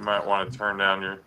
might want to turn down your...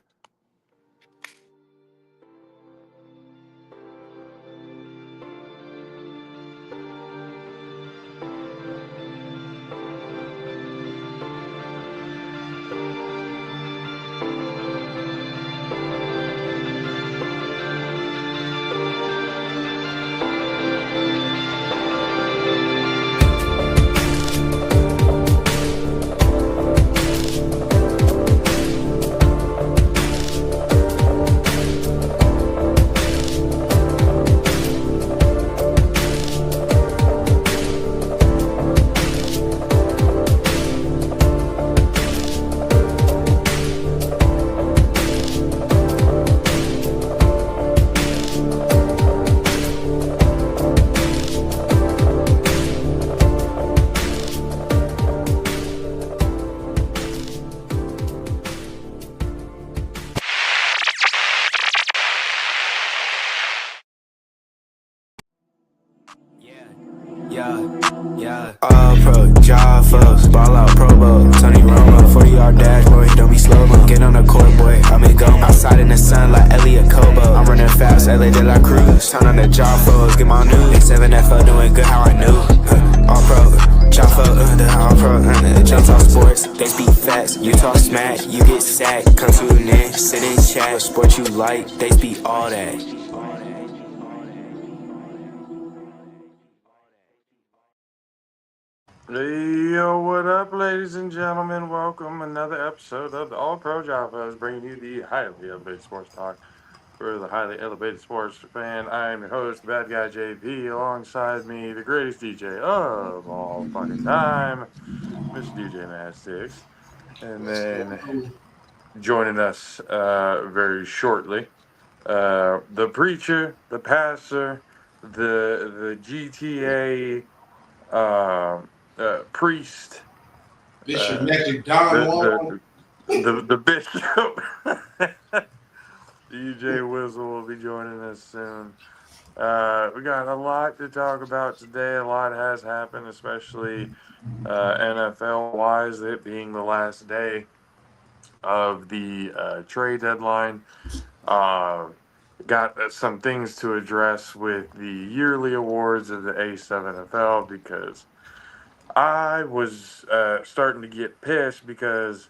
All pro, JAFFOs, ball out, Pro Bowl, Tony Romo, 40-yard dash, boy, don't be slow-mo. Get on the court, boy, I'm in go. Outside in the sun like Elliot Kobo. I'm running fast, LA de la Cruz. Turn on the JAFFOs, get my news. A7FL doing good, how I knew. All pro, JAFFO, the all pro, J talk sports, they speak facts. You talk smack, you get sacked. Come tune in, sit in chat. Sport you like, they speak all that. Yo, what up, ladies and gentlemen? Welcome another episode of the All Pro JAFFOs, bringing you the highly elevated sports talk for the highly elevated sports fan. I am your host, the bad guy JP. Alongside me, the greatest DJ of all fucking time, Mr. DJ Mad Six. And then joining us very shortly, the preacher, the pastor, the GTA priest, Bishop Magic Don the bishop. DJ Whistle will be joining us soon. We got a lot to talk about today. A lot has happened, especially NFL wise, it being the last day of the trade deadline. Got some things to address with the yearly awards of the A7FL because I was starting to get pissed because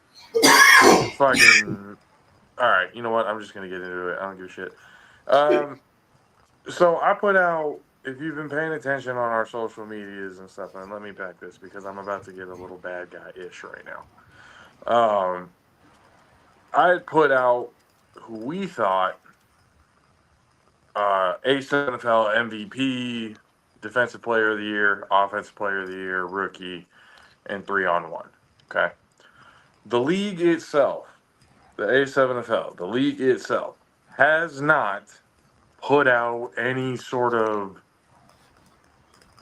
fucking... All right, you know what? I'm just going to get into it. I don't give a shit. So I put out, if you've been paying attention on our social medias and stuff, and let me back this because I'm about to get a little bad guy-ish right now. I had put out who we thought A7FL MVP, Defensive Player of the Year, Offensive Player of the Year, Rookie, and 3-on-1. Okay. The league itself, the A7FL, the league itself, has not put out any sort of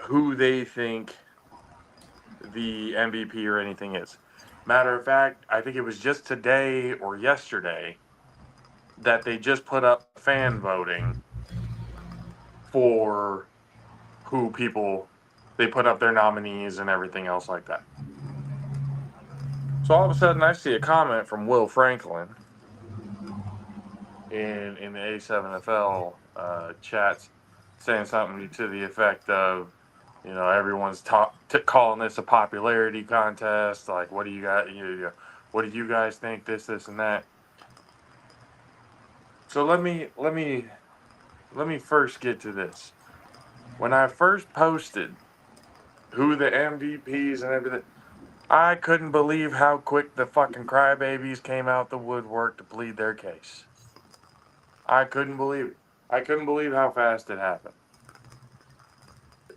who they think the MVP or anything is. Matter of fact, I think it was just today or yesterday that they just put up fan voting for who people, they put up their nominees and everything else like that. So all of a sudden I see a comment from Will Franklin in the A7FL chats saying something to the effect of, you know, everyone's calling this a popularity contest. Like, what do you got? What do you guys think? This, and that. So let me first get to this. When I first posted who the MVPs and everything, I couldn't believe how quick the fucking crybabies came out the woodwork to plead their case. I couldn't believe it. I couldn't believe how fast it happened.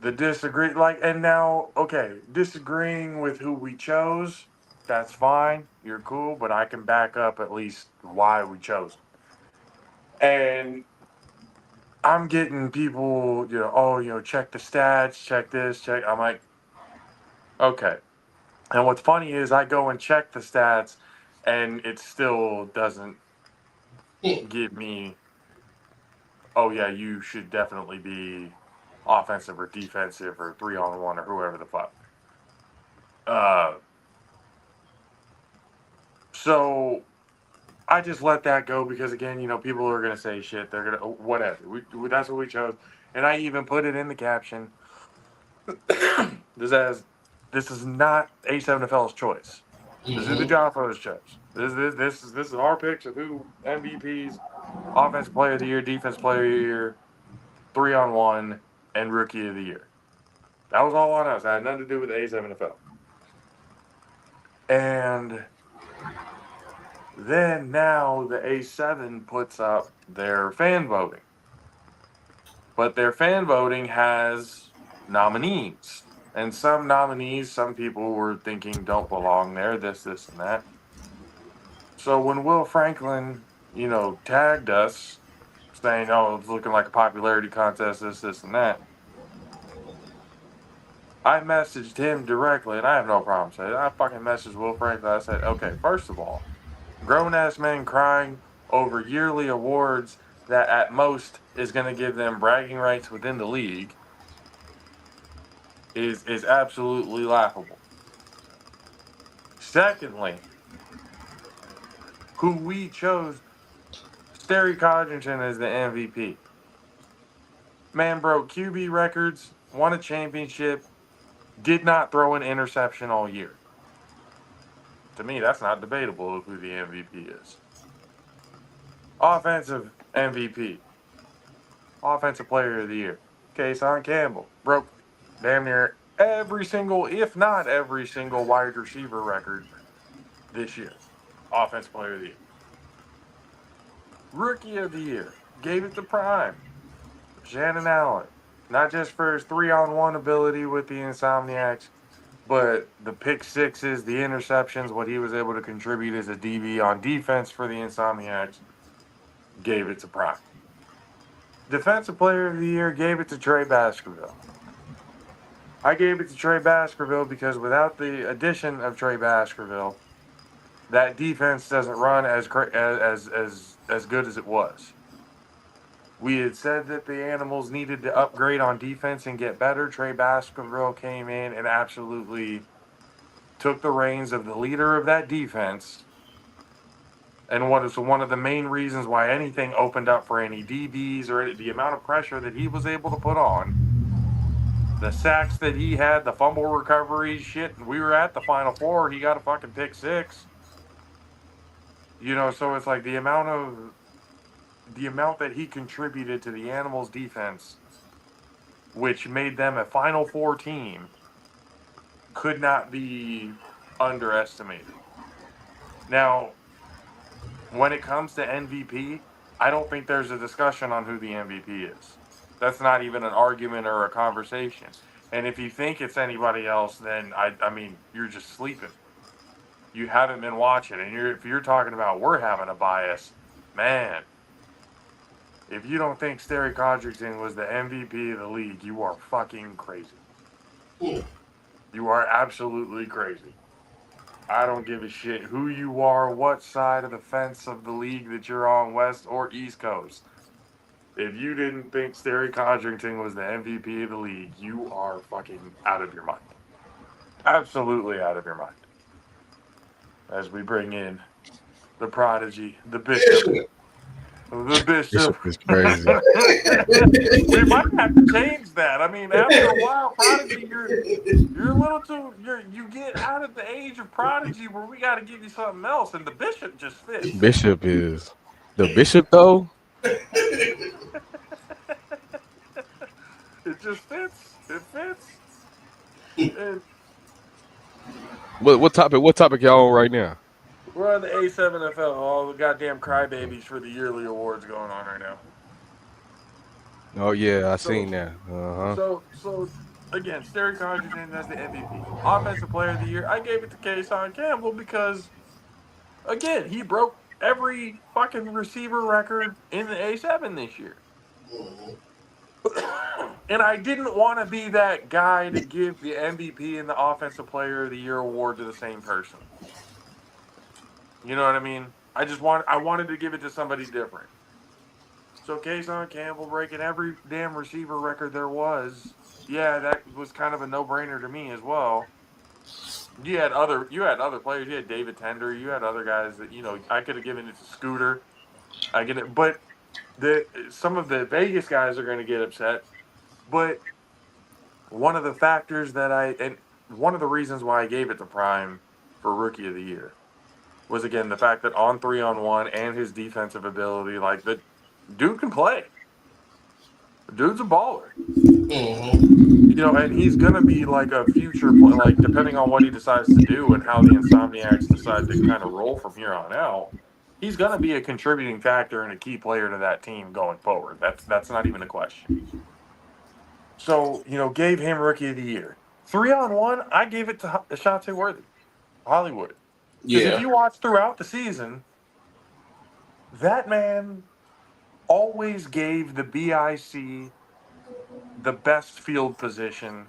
And now, okay, disagreeing with who we chose, that's fine. You're cool, but I can back up at least why we chose them. And I'm getting people, check the stats, check this, check. I'm like, okay. And what's funny is I go and check the stats, and it still doesn't give me, oh yeah, you should definitely be offensive or defensive or 3-on-1 or whoever the fuck. So I just let that go because again, people are gonna say shit. They're gonna whatever. That's what we chose, and I even put it in the caption. This as this is not A7FL's choice. This is the JAFFOs choice. This is our picks of who MVPs, Offensive Player of the Year, Defense Player of the Year, 3-on-1, and Rookie of the Year. That was all on us. It had nothing to do with the A7FL. And then now the A7 puts up their fan voting. But their fan voting has nominees. And some nominees, some people were thinking don't belong there, this, and that. So when Will Franklin, tagged us saying, oh, it's looking like a popularity contest, this, and that, I messaged him directly, and I have no problem saying it. I fucking messaged Will Franklin. I said, okay, first of all, grown ass men crying over yearly awards that at most is going to give them bragging rights within the league is absolutely laughable. Secondly, who we chose, Sterry Codrington as the MVP. Man broke QB records, won a championship, did not throw an interception all year. To me, that's not debatable of who the MVP is. Offensive MVP. Offensive Player of the Year. Kason Campbell broke damn near every single, if not every single, wide receiver record this year. Offensive Player of the Year. Rookie of the Year. Gave it to Prime. Shannon Allen. Not just for his 3-on-1 ability with the Insomniacs, but the pick sixes, the interceptions, what he was able to contribute as a DB on defense for the Insomniacs, gave it to Prime. Defensive Player of the Year, gave it to Trey Baskerville. I gave it to Trey Baskerville because without the addition of Trey Baskerville, that defense doesn't run as good as it was. We had said that the Animals needed to upgrade on defense and get better. Trey Baskerville came in and absolutely took the reins of the leader of that defense. And what is one of the main reasons why anything opened up for any DBs or the amount of pressure that he was able to put on, the sacks that he had, the fumble recovery shit. We were at the Final Four. He got a fucking pick six. So it's like the amount that he contributed to the Animals defense, which made them a Final Four team, could not be underestimated. Now, when it comes to MVP, I don't think there's a discussion on who the MVP is. That's not even an argument or a conversation. And if you think it's anybody else, then I mean, you're just sleeping. You haven't been watching, and if you're talking about we're having a bias, man. If you don't think Sterry Codrington was the MVP of the league, you are fucking crazy. You are absolutely crazy. I don't give a shit who you are, what side of the fence of the league that you're on, West or East Coast. If you didn't think Sterry Codrington was the MVP of the league, you are fucking out of your mind. Absolutely out of your mind. As we bring in the prodigy, the bishop. The bishop is crazy. We might have to change that. I mean, after a while, prodigy, you're a little too. You get out of the age of prodigy where we got to give you something else, and the bishop just fits. Bishop is the bishop though. It just fits. It fits. And What topic? What topic y'all on right now? we're on the A7FL. All the goddamn crybabies for the yearly awards going on right now. Oh yeah, I So, seen that. so again, Sterry Codrington as the MVP. Offensive Player of the Year, I gave it to Kason Campbell because, again, he broke every fucking receiver record in the A7 this year. And I didn't want to be that guy to give the MVP and the Offensive Player of the Year award to the same person. You know what I mean? I wanted to give it to somebody different. So Kason Campbell breaking every damn receiver record there was, yeah, that was kind of a no-brainer to me as well. you had other players. You had David Tender. You had other guys that I could have given it to Scooter. I get it, but some of the Vegas guys are going to get upset. But one of the factors and one of the reasons why I gave it to Prime for Rookie of the Year was again the fact that on 3-on-1 and his defensive ability, like the dude can play. Dude's a baller. And he's gonna be like a future like depending on what he decides to do and how the Insomniacs decide to kind of roll from here on out. He's gonna be a contributing factor and a key player to that team going forward. That's not even a question. So gave him Rookie of the Year. 3-on-1, I gave it to Ashante Worthy, Hollywood. Because if you watch throughout the season, that man always gave the BIC the best field position.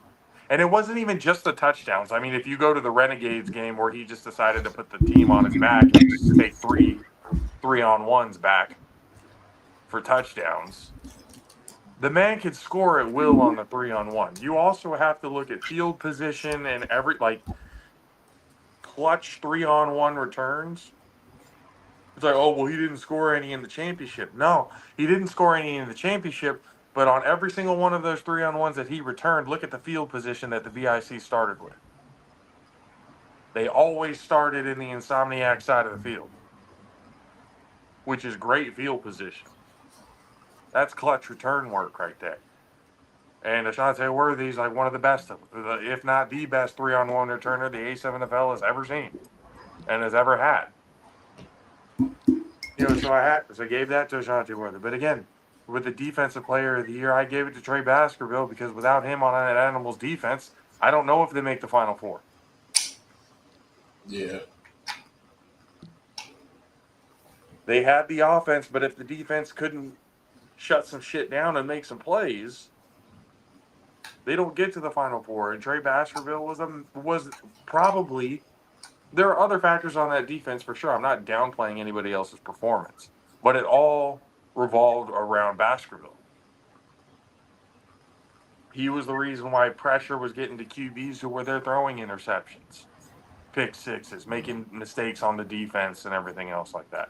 And it wasn't even just the touchdowns. I mean, if you go to the Renegades game where he just decided to put the team on his back and just take 3-on-1s back for touchdowns, the man could score at will on the 3-on-1. You also have to look at field position and clutch 3-on-1 returns. It's like, oh, well, he didn't score any in the championship. No, he didn't score any in the championship, but on every single one of those 3-on-1s that he returned, look at the field position that the BIC started with. They always started in the Insomniac side of the field, which is great field position. That's clutch return work right there. And Ashante Worthy's like one of the best of them, if not the best 3-on-1 returner the A7FL has ever seen and has ever had. So I gave that to Ashante Worthy. But again, with the defensive player of the year, I gave it to Trey Baskerville because without him on that Animals defense, I don't know if they make the Final Four. Yeah. They had the offense, but if the defense couldn't shut some shit down and make some plays, they don't get to the Final Four. And Trey Baskerville was probably. There are other factors on that defense for sure. I'm not downplaying anybody else's performance, but it all revolved around Baskerville. He was the reason why pressure was getting to QBs who were there throwing interceptions, pick sixes, making mistakes on the defense and everything else like that.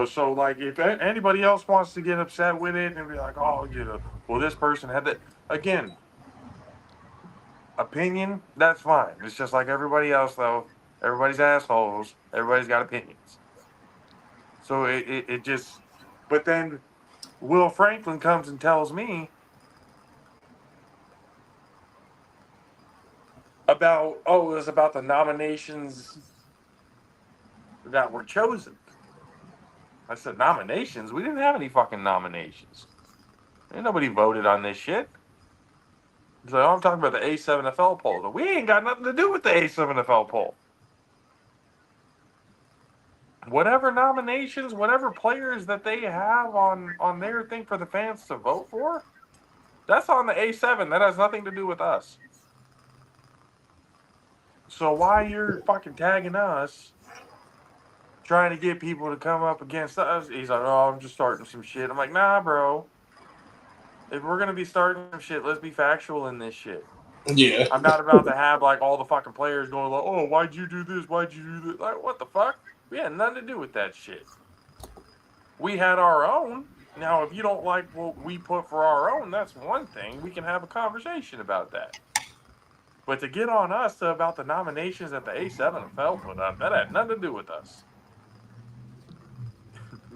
So like if anybody else wants to get upset with it and be like, oh, well, this person had that. Again, opinion, that's fine. It's just like everybody else, though. Everybody's assholes. Everybody's got opinions. So it just. But then Will Franklin comes and tells me it was about the nominations that were chosen. I said, nominations? We didn't have any fucking nominations. Ain't nobody voted on this shit. So I'm talking about the A7FL poll. We ain't got nothing to do with the A7FL poll. Whatever nominations, whatever players that they have on their thing for the fans to vote for, that's on the A7. That has nothing to do with us. So why you're fucking tagging us, trying to get people to come up against us? He's like, oh, I'm just starting some shit. I'm like, nah, bro. If we're going to be starting some shit, let's be factual in this shit. Yeah. I'm not about to have like all the fucking players going like, oh, why'd you do this? Why'd you do this? Like, what the fuck? We had nothing to do with that shit. We had our own. Now, if you don't like what we put for our own, that's one thing. We can have a conversation about that. But to get on us about the nominations that the A7FL put up, that had nothing to do with us.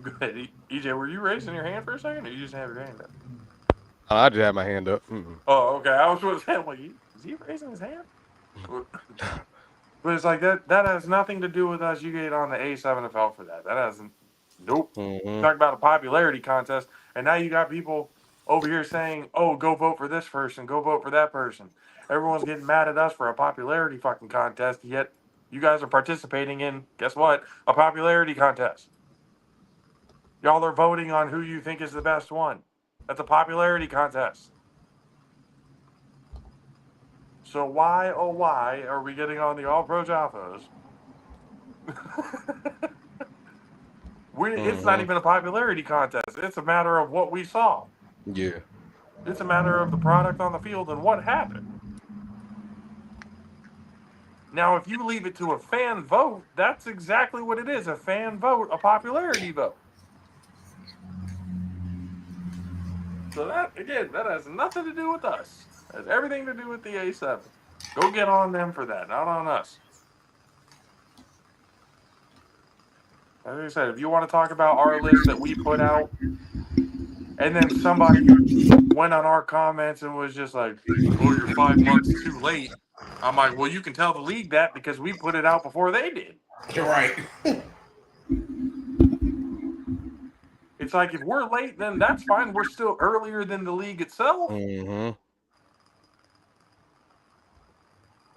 Go ahead. EJ, were you raising your hand for a second, or you just have your hand up? I just had my hand up. Mm-mm. Oh, okay. I was going to say, like, is he raising his hand? But it's like that has nothing to do with us. You get on the A7FL for that. That hasn't. Nope. Mm-hmm. Talk about a popularity contest, and now you got people over here saying, "Oh, go vote for this person. Go vote for that person." Everyone's getting mad at us for a popularity fucking contest. Yet you guys are participating in, guess what? A popularity contest. Y'all are voting on who you think is the best one. That's a popularity contest. So why, oh why, are we getting on the All-Pro JAFFOs? It's not even a popularity contest. It's a matter of what we saw. Yeah. It's a matter of the product on the field and what happened. Now, if you leave it to a fan vote, that's exactly what it is, a fan vote, a popularity vote. So that, again, that has nothing to do with us. It has everything to do with the A7. Go get on them for that, not on us. As I said, if you want to talk about our list that we put out, and then somebody went on our comments and was just like, "Oh, you're 5 months too late." I'm like, "Well, you can tell the league that because we put it out before they did." You're right. It's like if we're late, then that's fine. We're still earlier than the league itself. Mm-hmm.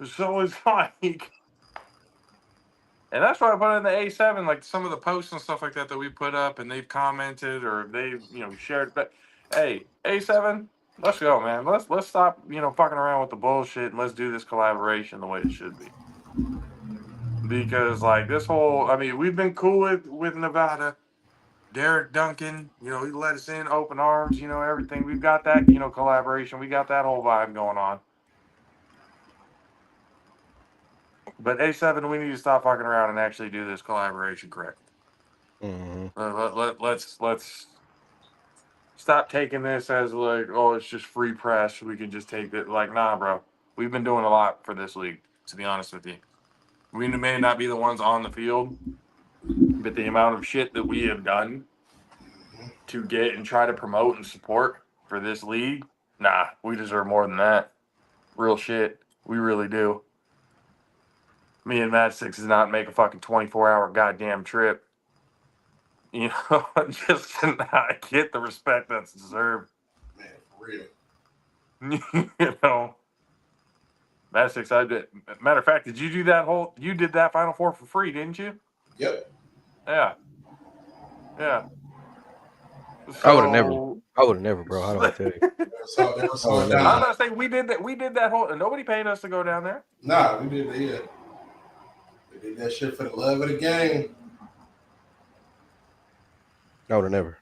So it's like, and that's why I put in the A7, like some of the posts and stuff like that we put up, and they've commented or they've shared. But hey, A7, let's go, man. Let's stop fucking around with the bullshit and let's do this collaboration the way it should be. Because like this whole, I mean, we've been cool with Nevada. Derek Duncan, he let us in, open arms, everything. We've got that, collaboration. We got that whole vibe going on. But A7, we need to stop fucking around and actually do this collaboration correct. Mm-hmm. Let's stop taking this as like, oh, it's just free press. We can just take it. Like, nah, bro. We've been doing a lot for this league, to be honest with you. We may not be the ones on the field, but the amount of shit that we have done to get and try to promote and support for this league, nah, we deserve more than that. Real shit. We really do. Me and Mad Six does not make a fucking 24-hour goddamn trip. Just to not get the respect that's deserved. Man, for real. Mad Six, matter of fact, did you do you did that Final Four for free, didn't you? Yep. Yeah. Yeah. I would have never, bro. How do I tell you? Never saw it I'm down. not saying we did that whole, and nobody paid us to go down there. Nah, we did it. We did that shit for the love of the game. I would have never.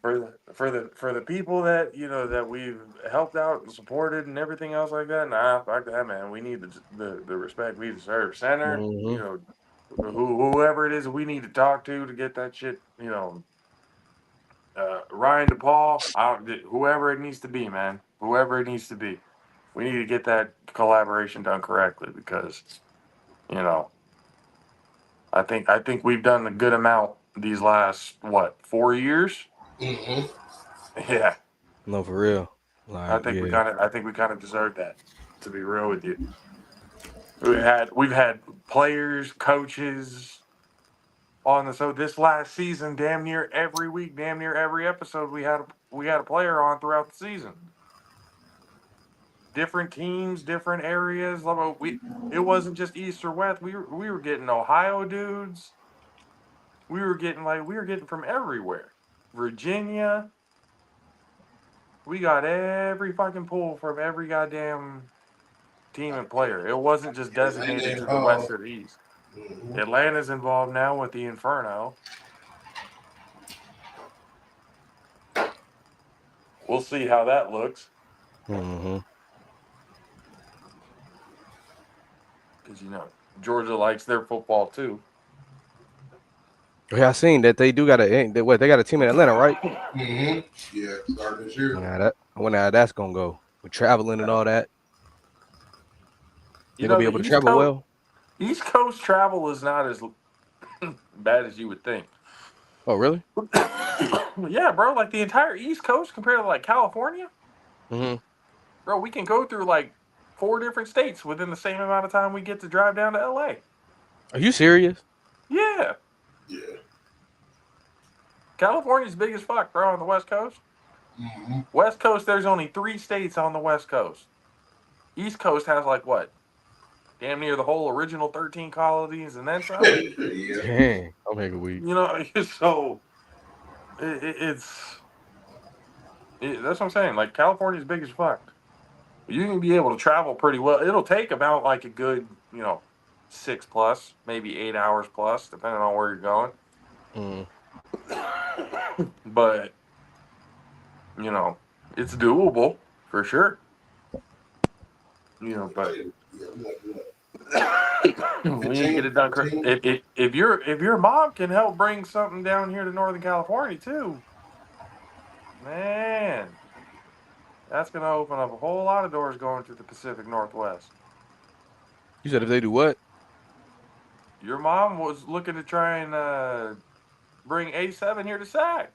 For the people that that we've helped out and supported and everything else like that. Nah, fuck that, man. We need the respect we deserve. Center, whoever it is we need to talk to get that shit. Ryan DePaul, whoever it needs to be, man. Whoever it needs to be, we need to get that collaboration done correctly because, I think we've done a good amount these last 4 years. Mm-hmm. Yeah. No, for real. Like, I think we kind of deserve that. To be real with you, we've had players, coaches on so this last season, damn near every week, damn near every episode, we had a player on throughout the season. Different teams, different areas. It wasn't just East or West. We were getting Ohio dudes. We were getting from everywhere. Virginia. We got every fucking pool from every goddamn team and player. It wasn't just designated to the West or the East. Mm-hmm. Atlanta's involved now with the Inferno. We'll see how that looks. Mm-hmm. Because Georgia likes their football too. Yeah, I seen that they do got they got a team in Atlanta, right? Mm-hmm. Yeah, starting this year. I wonder how that's gonna go with traveling and all that. You gonna be able to travel well? East Coast travel is not as bad as you would think. Oh, really? Yeah, bro. Like the entire East Coast compared to like California. Mm-hmm. Bro, we can go through like 4 different states within the same amount of time we get to drive down to LA. Are you serious? Yeah. Yeah. California's big as fuck, bro, on the West Coast. Mm-hmm. West Coast, there's only 3 states on the West Coast. East Coast has like what? Damn near the whole original 13 colonies and then some. Yeah. Dang, I'll make a week. So that's what I'm saying. Like California's big as fuck. You can be able to travel pretty well. It'll take about like a good, 6+, maybe 8 hours plus, depending on where you're going. Mm. But it's doable for sure. But We need to get it done. If your mom can help bring something down here to Northern California too, man, that's gonna open up a whole lot of doors going to the Pacific Northwest. You said if they do what? Your mom was looking to try and bring A7 here to SAC.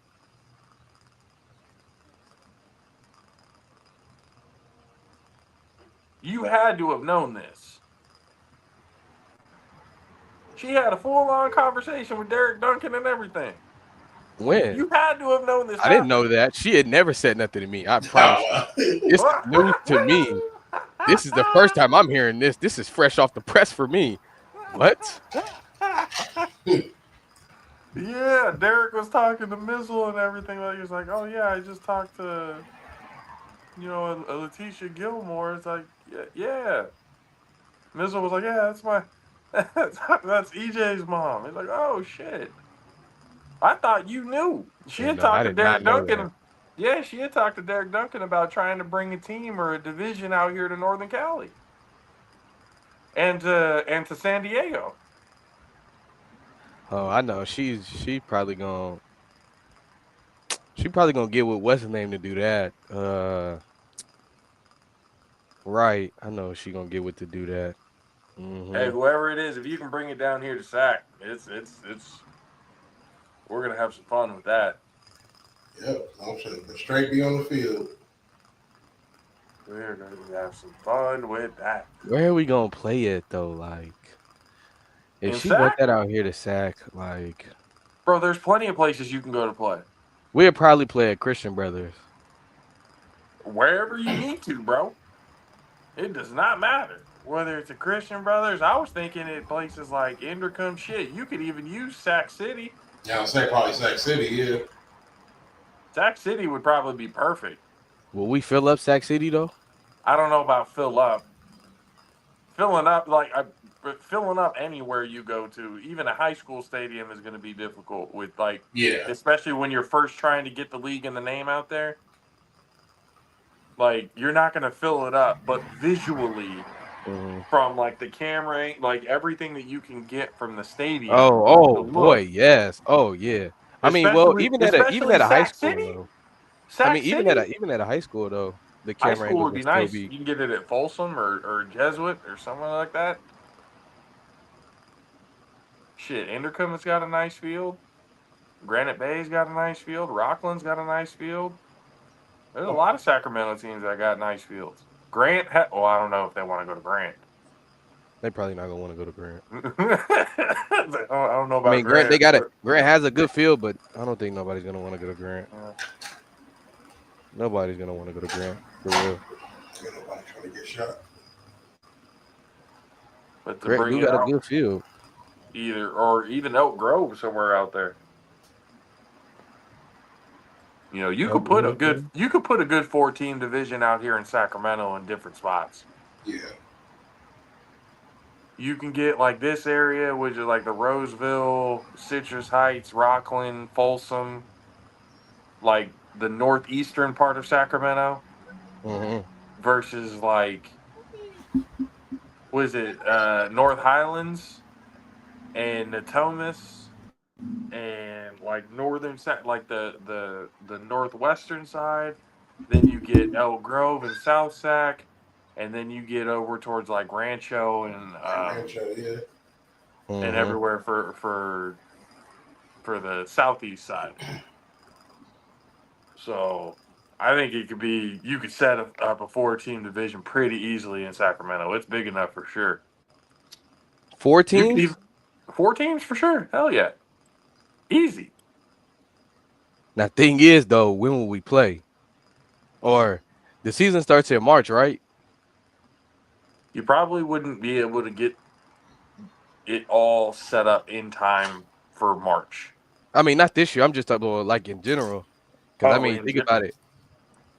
You had to have known this. She had a full-on conversation with Derek Duncan and everything. When? You had to have known this. I didn't know that. She had never said nothing to me. I promise you. This is news to me. This is the first time I'm hearing this. This is fresh off the press for me. What? Yeah, Derek was talking to Mizzle and everything. Like he was like, "Oh yeah, I just talked to, a Letitia Gilmore." It's like, yeah. Mizzle was like, "Yeah, that's my, that's EJ's mom." He's like, "Oh shit, I thought you knew." She Yeah, had no, I talked to did not Derek know that. Duncan. Yeah, she had talked to Derek Duncan about trying to bring a team or a division out here to Northern Cali and to San Diego. Oh, I know. She probably gonna get with what's his name to do that. Right. I know she gonna get with to do that. Hey, whoever it is, if you can bring it down here to SAC, it's we're gonna have some fun with that. Yep, I'm sure straight be on the field. We're gonna have some fun with that. Where are we gonna play it though? Like, if In she brought SAC, that out here to SAC, like, bro, there's plenty of places you can go to play. we'll probably play at Christian Brothers. Wherever you need to, bro. It does not matter whether it's a Christian Brothers. I was thinking at places like Indercombe. Shit, you could even use Sac City. Yeah, I'll say probably Sac City. Yeah. Sac City would probably be perfect. Will we fill up Sac City though? I don't know about fill up. Filling up anywhere you go to, even a high school stadium, is going to be difficult with especially when you're first trying to get the league and the name out there. Like, you're not going to fill it up, but visually, from like the camera, like everything that you can get from the stadium. Oh boy, yes. Oh yeah. I mean, well, even at a high school though. I mean, even at a high school though, the high camera school angle would can be still nice. be. You can get it at Folsom or Jesuit or somewhere like that. Shit, Indercombe has got a nice field. Granite Bay's got a nice field. Rockland's got a nice field. There's a lot of Sacramento teams that got nice fields. Grant, I don't know if they want to go to Grant. They probably not gonna want to go to Grant. I don't know about. I mean, Grant. They got it. Grant has a good field, but I don't think nobody's gonna want to go to Grant. Nobody's gonna want to go to Grant for real. Nobody trying to get shot. But Grant, you got a good field. Even Elk Grove somewhere out there. You could put a good 4-team division out here in Sacramento in different spots. Yeah. You can get like this area, which is like the Roseville, Citrus Heights, Rockland, Folsom, like the northeastern part of Sacramento, versus like, what is it, North Highlands and Natomas and like like the northwestern side. Then you get Elk Grove and South Sac, and then you get over towards like Rancho and and everywhere for the southeast side. So I think you could set up a 4-team division pretty easily in Sacramento. It's big enough for sure. 4 teams? 4 teams for sure. Hell yeah. Easy. Now, thing is, though, when will we play? Or the season starts in March, right? You probably wouldn't be able to get it all set up in time for March. I mean, not this year. I'm just talking about like in general. Because, think about it.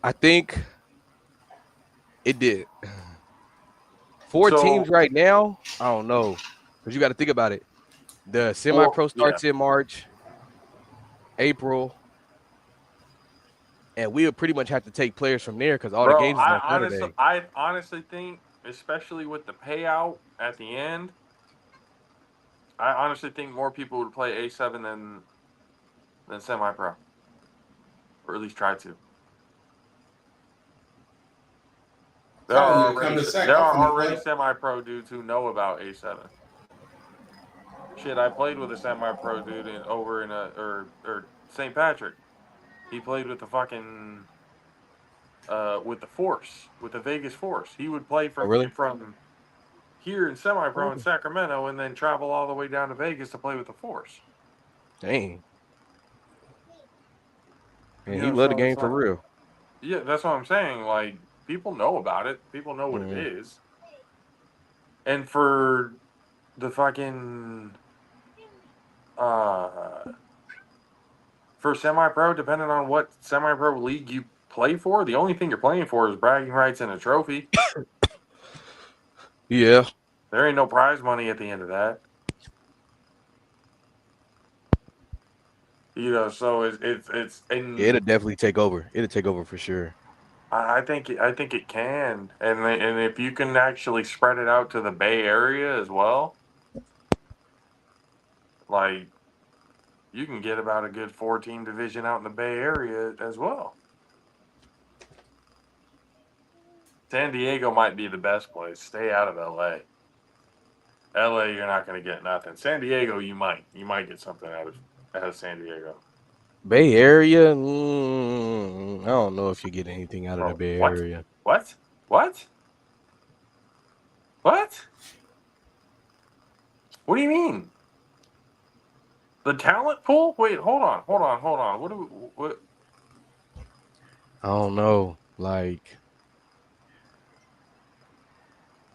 I think it did. 4 teams right now, I don't know. Because you got to think about it. The semi-pro starts in March, April, and we'll pretty much have to take players from there because all the games is on Saturday. I honestly think, especially with the payout at the end, I honestly think more people would play A7 than semi-pro, or at least try to. There are already semi-pro dudes who know about A7. Shit, I played with a semi-pro dude over in or St. Patrick. He played with the fucking with the Force, with the Vegas Force. He would play Oh, from really? here in semi-pro in Oh, Sacramento, and then travel all the way down to Vegas to play with the Force. dang. And You he know, loved the so game it's for like, real. yeah, that's what I'm saying. Like, people know about it. People know what it Mm. is. And for the fucking uh for semi-pro, depending on what semi-pro league you play for, the only thing you're playing for is bragging rights and a trophy. Yeah. There ain't no prize money at the end of that. You know, so it's Yeah, and it'll definitely take over. It'll take over for sure. I think it can, and if you can actually spread it out to the Bay Area as well, like you can get about a good 14 division out in the Bay Area as well. San Diego might be the best place. Stay out of LA. LA, you're not going to get nothing. San Diego, you might get something out of San Diego. Bay Area, I don't know if you get anything out of the Bro, Bay what? Area. What? What? What? What do you mean? The talent pool? Wait, hold on. What do we, what? I don't know. Like,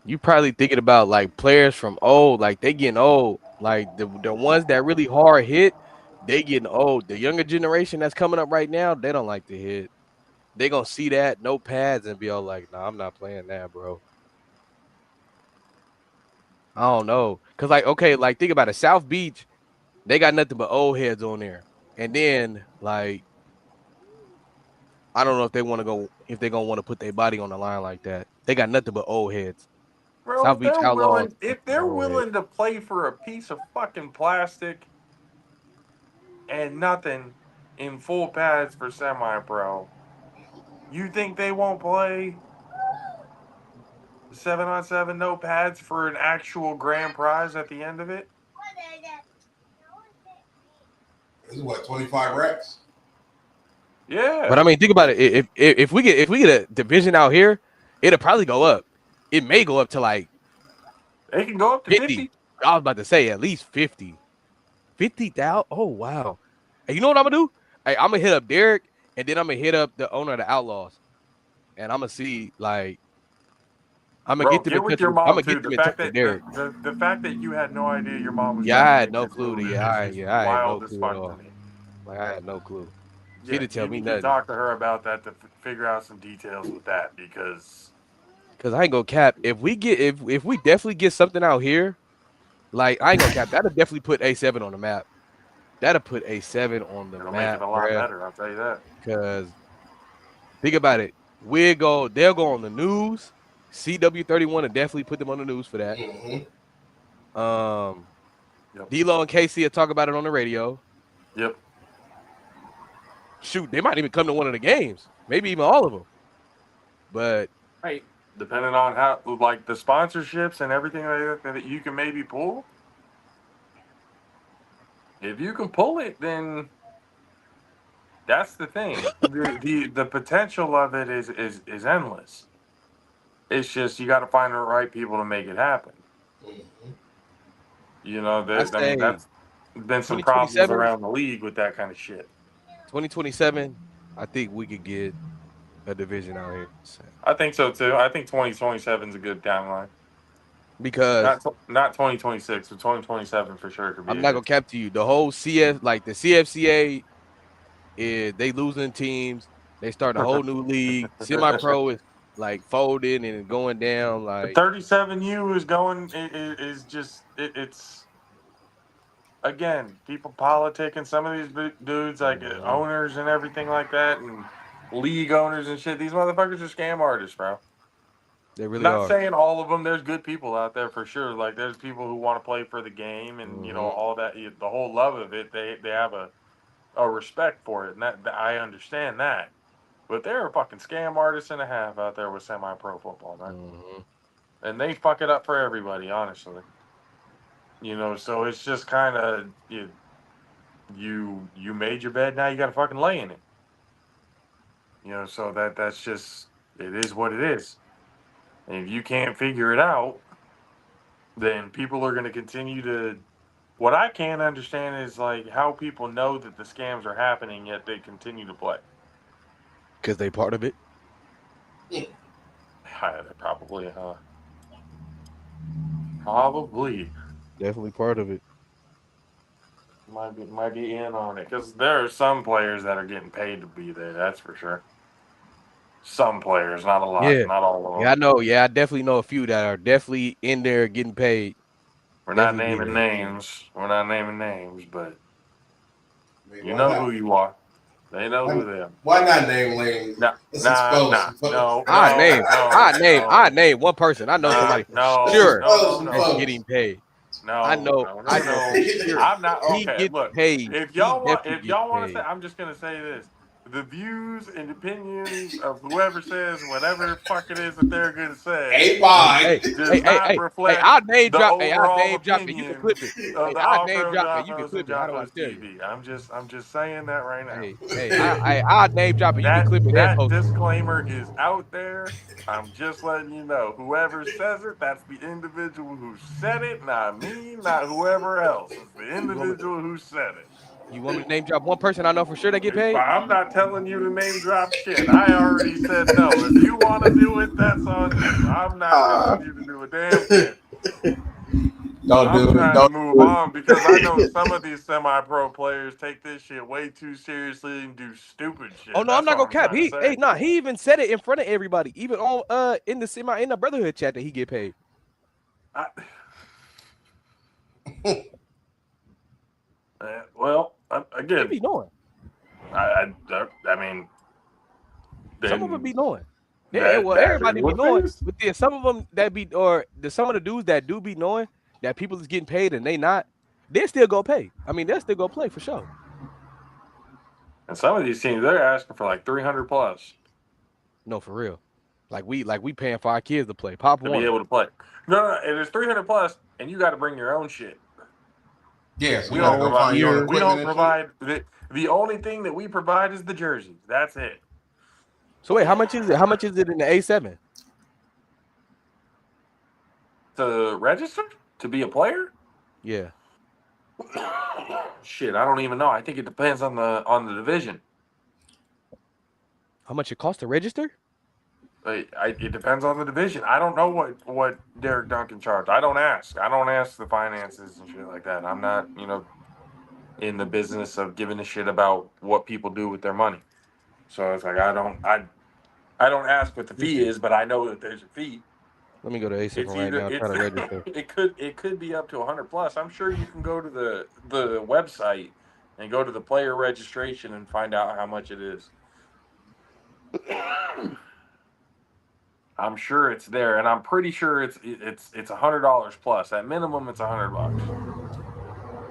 you probably thinking about like players from old, like they getting old. Like the ones that really hard hit, they getting old. The younger generation that's coming up right now, they don't like to hit. They gonna see that no pads and be all like, "Nah, I'm not playing that, bro." I don't know, cause like okay, like think about it. South Beach, they got nothing but old heads on there, and then like I don't know if they want to go if they gonna want to put their body on the line like that. They got nothing but old heads. Bro, South Beach Outlaws, if nothing but they're old heads. willing to play for a piece of fucking plastic and nothing in full pads for semi-pro, you think they won't play 7-on-7 no pads for an actual grand prize at the end of it? This is what, 25 racks? But Yeah. I mean, think about it. If we get a division out here, it'll probably go up. It may go up to like They can go up to 50. 50. I was about to say at least 50. 50,000. Oh wow. And you know what I'm gonna do? Hey, I'm gonna hit up Derek and then I'm gonna hit up the owner of the Outlaws. And I'm gonna see like I'm gonna Bro, get them in get with touch your with I'm mom gonna too. get them in touch with Derek. The fact that you had no idea your mom was Yeah, I had battling no this clue. move is I had no wild as clue at fuck to all. me. Like I had no clue. She Yeah, didn't tell you me need to nothing. talk to her about that to figure out some details with that because Cause I ain't gonna cap. If we definitely get something out here, like I ain't gonna cap, that'll definitely put A7 on the map. That'll put A7 on the it'll make it map, a lot bruh. better. I'll tell you that. Cause think about it. They'll go on the news. CW31 will definitely put them on the news for that. Mm-hmm. Um Yep. D-Lo and Casey will talk about it on the radio. Yep. Shoot, they might even come to one of the games. Maybe even all of them. But Right. Depending on how, like the sponsorships and everything like that you can maybe pull. If you can pull it, then that's the thing. The potential of it is endless. It's just you got to find the right people to make it happen. Mm-hmm. You know, I I mean, say that's been some problems 2027, around the league with that kind of shit. 2027, I think we could get a division out here. I think so too. I think 2027 is a good timeline. Because Not 2026, but 2027 for sure could be I'm a not good. gonna cap to you. The whole CF, like the CFCA, is they losing teams. They start a whole new league. Semi-pro is like folding and going down. Like 37U is going is just it's again people politicking. Some of these dudes like mhm. owners and everything like that, and league owners and shit. These motherfuckers are scam artists, bro. They really Not are. saying all of them. There's good people out there for sure. Like there's people who want to play for the game and all that. The whole love of it. They have a respect for it, and that I understand that. But there are fucking scam artists and a half out there with semi-pro football, man, and they fuck it up for everybody, honestly. So it's just kind of you made your bed, now you got to fucking lay in it. So that's just it is what it is. And if you can't figure it out, then people are going to continue to. What I can't understand is like how people know that the scams are happening yet they continue to play. Because they part of it. Probably, probably Definitely part of it. might be in on it because there are some players that are getting paid to be there. That's for sure. Some players, not a lot, Yeah. not all of them. Yeah, I know. Yeah, I definitely know a few that are definitely in there getting paid. We're not Definitely being naming there. names. We're not naming names, but I mean, you why know not? who you are. They know who they are. Why not name names? Nah, Let's nah, expose nah. some folks. No, I no. name one person. I know somebody for No, sure Expose some that's folks. getting paid. No, I know for sure. I'm not He okay. gets Look, paid. He definitely if gets y'all want to say, paid. I'm just gonna say this: the views and opinions of whoever says whatever fuck it is that they're gonna say Ain't mine. Hey, does not hey, reflect I'll name the drop. Hey, I'll overall name drop it. You can opinion clip it. of Hey, the I'll All name Pro drop it. You can Jaffos and clip it. How do I Jaffos tell you? TV. I'm just saying that right now. I'll name drop it. You can clip it and That post it. disclaimer is out there. I'm just letting you know. Whoever says it, that's the individual who said it, not me, not whoever else. It's the You want me? individual who said it. You want me to name drop one person I know for sure that get paid? I'm not telling you to name drop shit. I already said no. If you want to do it, that's on you. I'm not telling you to do a damn thing. Don't I'm do it. trying to Don't move do it. on because I know some of these semi-pro players take this shit way too seriously and do stupid Oh shit. no, I'm That's not what gonna I'm cap. trying to say. He even said it in front of everybody, even on in the brotherhood chat that he get paid. I, well, He again, be knowing. I mean, Some of them then be knowing. Yeah, that well, that is everybody be what knowing. it is. But then some of them that be, or some of the dudes that do be knowing that people is getting paid and they not, they still go pay. I mean, they'll still go play for sure. And some of these teams, they're asking for like 300 plus No, for real. Like we paying for our kids to play. Pop to be Warner. able to play. No, it is 300 plus, and you got to bring your own shit. Yeah, so We you gotta don't go provide. find your own We equipment don't and shit. provide the only thing that we provide is the jerseys. That's it. So wait, how much is it? How much is it in the A7? To register to be a player? Yeah. Shit, I don't even know. I think it depends on the division. How much it costs to register? It depends on the division. I don't know what Derek Duncan charged. I don't ask. I don't ask the finances and shit like that. I'm not, in the business of giving a shit about what people do with their money. So it's like I don't ask what the fee is, but I know that there's a fee. Let me go to A7 It's right either now. Try to register. it could be up to 100 plus. I'm sure you can go to the website and go to the player registration and find out how much it is. I'm sure it's there, and I'm pretty sure it's $100 plus. At minimum, it's $100.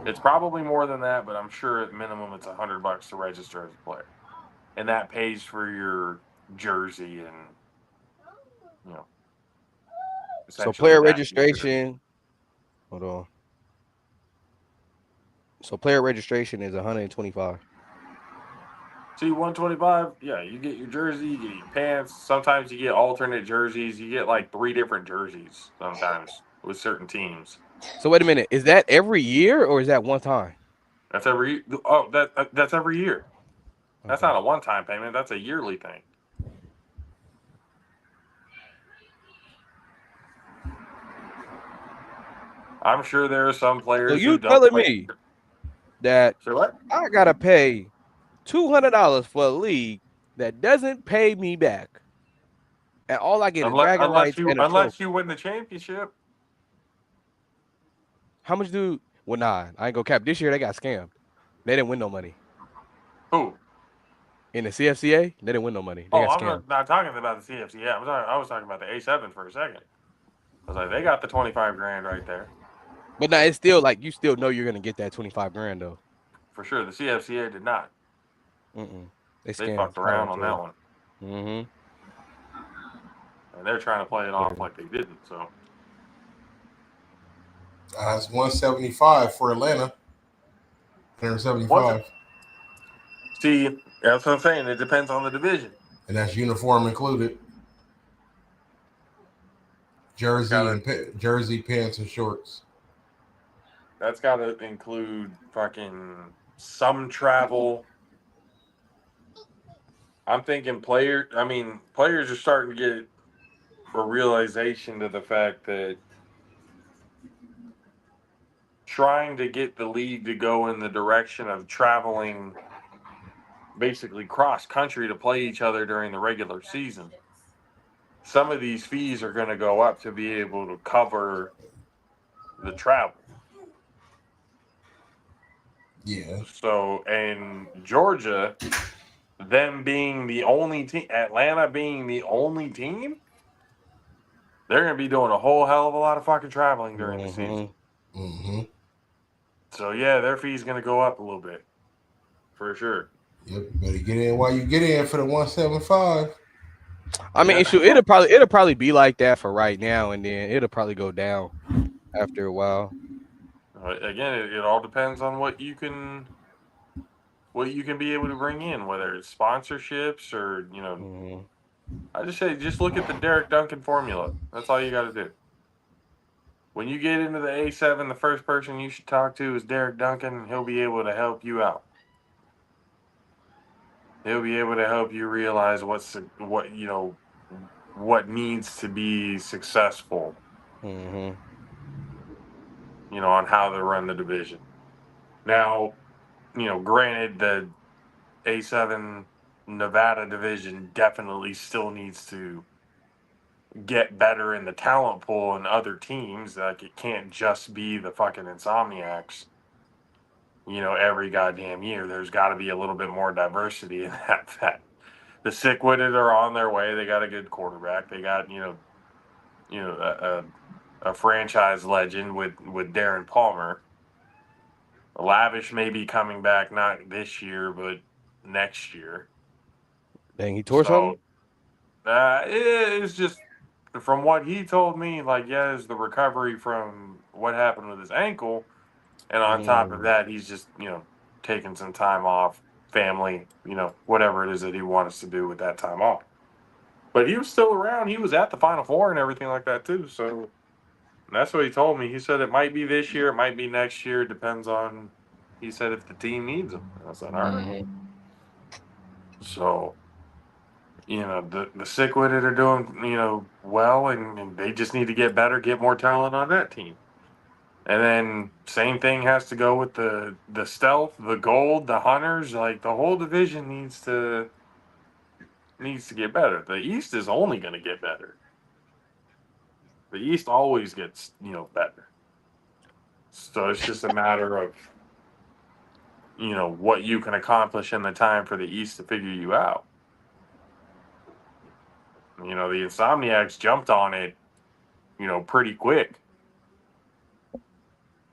It's probably more than that, but I'm sure at minimum it's $100 to register as a player, and that pays for your jersey and you know So essentially player that T-shirt. registration. Hold on. So player registration is 125. See, 125. Yeah, you get your jersey, you get your pants. Sometimes you get alternate jerseys. You get like 3 different jerseys sometimes with certain teams. So wait a minute. Is that every year or is that one time? That's that's every year. That's Okay. not a one-time payment. That's a yearly thing. I'm sure there are some So players who you don't telling play. me that So what? I gotta pay $200 for a league that doesn't pay me back, and all I get is bragging rights and a Unless trophy? you win the championship. How much do? Well, nah, I ain't gonna cap. This year they got scammed. They didn't win no money. Who? In the CFCA, they didn't win no money. They Oh, got I'm scammed. not talking about the CFC. Yeah, I was talking about the A7 for a second. I was like, they got the 25 grand right there But now it's still like you still know you're gonna get that 25 grand though. for sure. The CFCA did not. They They scammed fucked high around on on Twitter. that one, Mm-hmm. and they're trying to play it off like they didn't. So It's 175 for Atlanta. was it? 175. See, that's what I'm saying. It depends on the division. And that's uniform included. That's gotta Jersey, pants, and shorts. that's gotta include fucking some travel. I'm thinking players are starting to get a realization to the fact that trying to get the league to go in the direction of traveling basically cross country to play each other during the regular season. Some of these fees are going to go up to be able to cover the travel. Yeah. So, and Georgia, them being the only team, Atlanta being the only team, they're going to be doing a whole hell of a lot of fucking traveling during the season. Mm-hmm. So, yeah, their fee's going to go up a little bit for sure. Yep. You better get in while you get in for the 175. I mean, it'll probably be like that for right now, and then it'll probably go down after a while. Again, it all depends on what you can be able to bring in, whether it's sponsorships or I just say just look at the Derek Duncan formula. That's all you got to do. When you get into the A7, the first person you should talk to is Derek Duncan, and he'll be able to help you out. He'll be able to help you realize what needs to be successful. On how to run the division. Now, granted, the A7 Nevada division definitely still needs to get better in the talent pool and other teams. Like, it can't just be the fucking Insomniacs. Every goddamn year, there's got to be a little bit more diversity in that. The sick-witted are on their way. They got a good quarterback. They got a franchise legend with Darren Palmer. Lavish may be coming back not this year, but next year. Dang, he tore something? It's just from what he told me, it's the recovery from what happened with his ankle. And on top of that, he's just, taking some time off, family, whatever it is that he wants to do with that time off. But he was still around. He was at the Final Four and everything like that, too. So that's what he told me. He said it might be this year, it might be next year. It depends on, he said, if the team needs him. And I said, all right. So, the sick-witted are doing, well, and they just need to get better, get more talent on that team. And then same thing has to go with the stealth, the gold, the hunters. Like, the whole division needs to get better. The East is only going to get better. The East always gets, better. So it's just a matter of, what you can accomplish in the time for the East to figure you out. The Insomniacs jumped on it, pretty quick.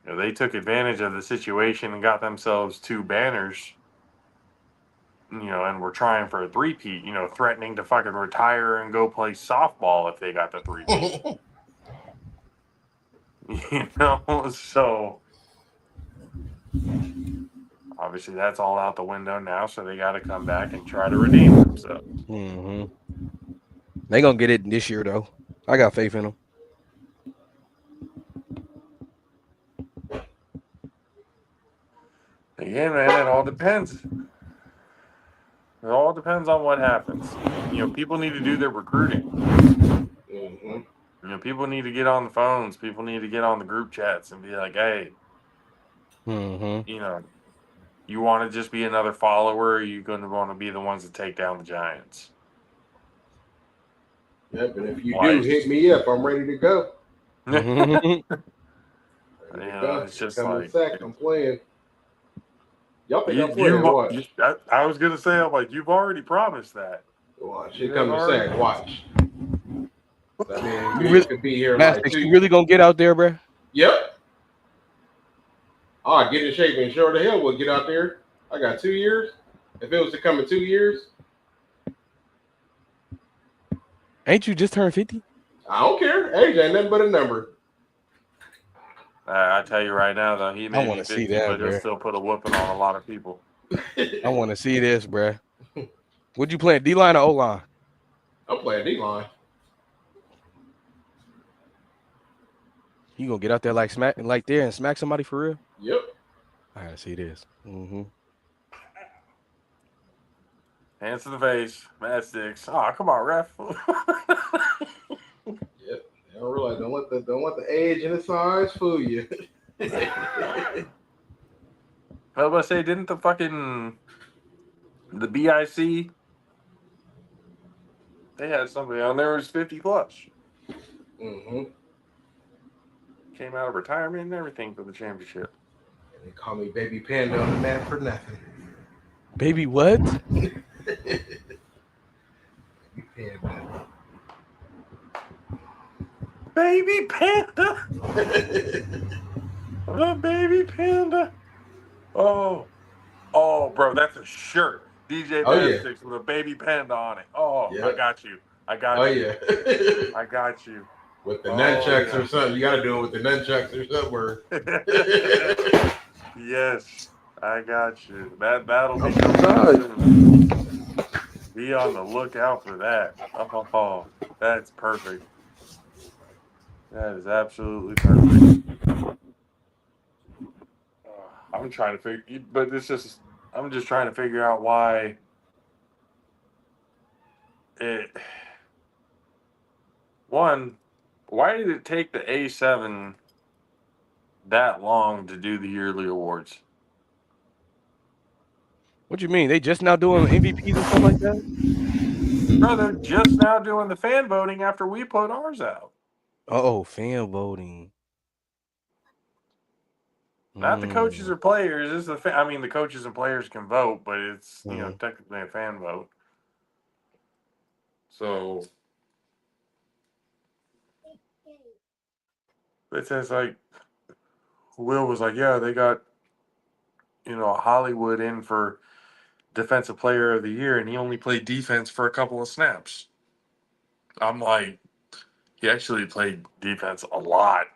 They took advantage of the situation and got themselves 2 banners, and were trying for a three-peat, threatening to fucking retire and go play softball if they got the three-peat. So obviously that's all out the window now, so they got to come back and try to redeem themselves. They gonna get it this year, though. I got faith in them. Again, man, it all depends. It all depends on what happens. People need to do their recruiting. People need to get on the phones. People need to get on the group chats and be like, hey, you want to just be another follower, or are you going to want to be the ones that take down the Giants? Yep, and if you do, hit me up. I'm ready to go. It's just like, I'm playing. Y'all think I'm playing? Watch. I was gonna say, I'm like, you've already promised that. Watch. Here comes the sack. Watch. I mean, you really could be here like 2 You really gonna get out there, bro? Yep. I'll get in shape and sure the hell we'll get out there. I got 2 years. If it was to come in 2 years. Ain't you just turned 50? I don't care. Age ain't nothing but a number. I tell you right now, though, he may be 50, that, but he'll still put a whooping on a lot of people. I want to see this, bro. Would you play D-line or O-line? I'm playing D-line. You gonna get out there like there and smack somebody for real? Yep. I gotta see this. Mm-hmm. Hands to the face, matchsticks. Oh, come on, ref. Yep. They don't realize. Don't let the age and the size fool you. I was about to say, didn't the BIC, they had somebody on there who was 50 plus. Mm-hmm. Came out of retirement and everything for the championship. And they call me Baby Panda on the mat for nothing. Baby what? Baby Panda. Baby Panda. The Baby Panda. Oh, bro, that's a shirt. DJ Matchsticks with a Baby Panda on it. Oh, yeah. I got you. Oh, yeah. I got you. With the nunchucks or something. You got to do it with the nunchucks or something. Yes, I got you. That'll be coming. Be on the lookout for that. Oh, that's perfect. That is absolutely perfect. I'm trying to figure, but I'm just trying to figure out why why did it take the A7 that long to do the yearly awards? What you mean? They just now doing MVPs and stuff like that? Bro, they're just now doing the fan voting after we put ours out. Oh, fan voting. Not the coaches or players. It's the the coaches and players can vote, but it's technically a fan vote. So it says like Will was like, yeah, they got Hollywood in for defensive player of the year, and he only played defense for a couple of snaps. I'm like, he actually played defense a lot.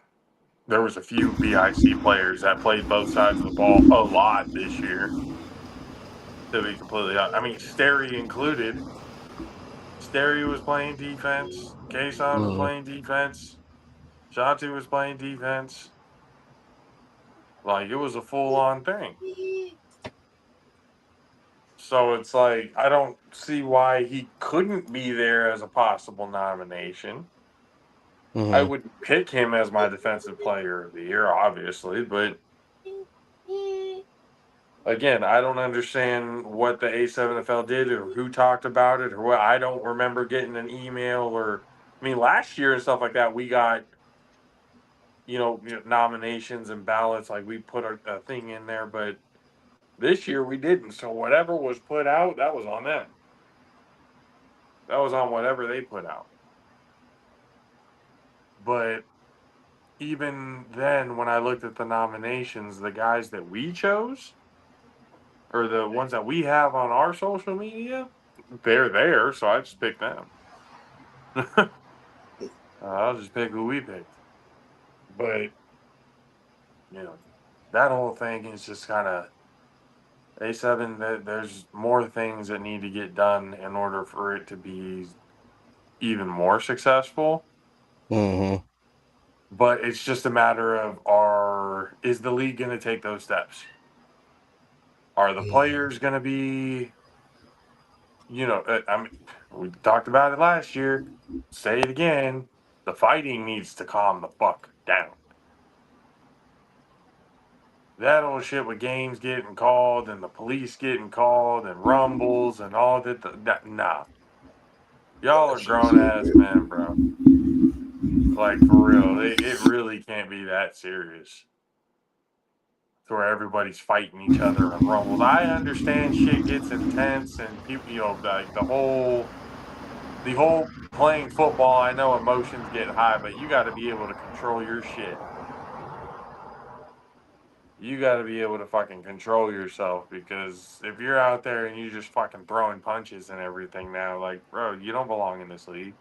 There was a few BIC players that played both sides of the ball a lot this year. To be completely honest, Sterry included. Sterry was playing defense. Kason was playing defense. Shanti was playing defense. Like, it was a full-on thing. So it's like, I don't see why he couldn't be there as a possible nomination. I wouldn't pick him as my defensive player of the year, obviously, but again, I don't understand what the A7FL did or who talked about it or what. I don't remember getting an email or, last year and stuff like that, we got, nominations and ballots, like we put a thing in there, but this year we didn't. So whatever was put out, that was on them. That was on whatever they put out. But even then, when I looked at the nominations, the guys that we chose, or the ones that we have on our social media, they're there, so I just picked them. I'll just pick who we picked. But, that whole thing is just kind of, A7, there's more things that need to get done in order for it to be even more successful. Mm-hmm. But it's just a matter of is the league going to take those steps? Are the players going to be, we talked about it last year. Say it again. The fighting needs to calm the fuck down. That old shit with games getting called and the police getting called and rumbles and all that. Nah. Y'all are grown ass men, bro. Like, for real. It really can't be that serious. to where everybody's fighting each other and rumbles. I understand shit gets intense and people, like the whole playing football. I know emotions get high, but you got to be able to control your shit. You got to be able to fucking control yourself, because if you're out there and you're just fucking throwing punches and everything now, like, bro, you don't belong in this league.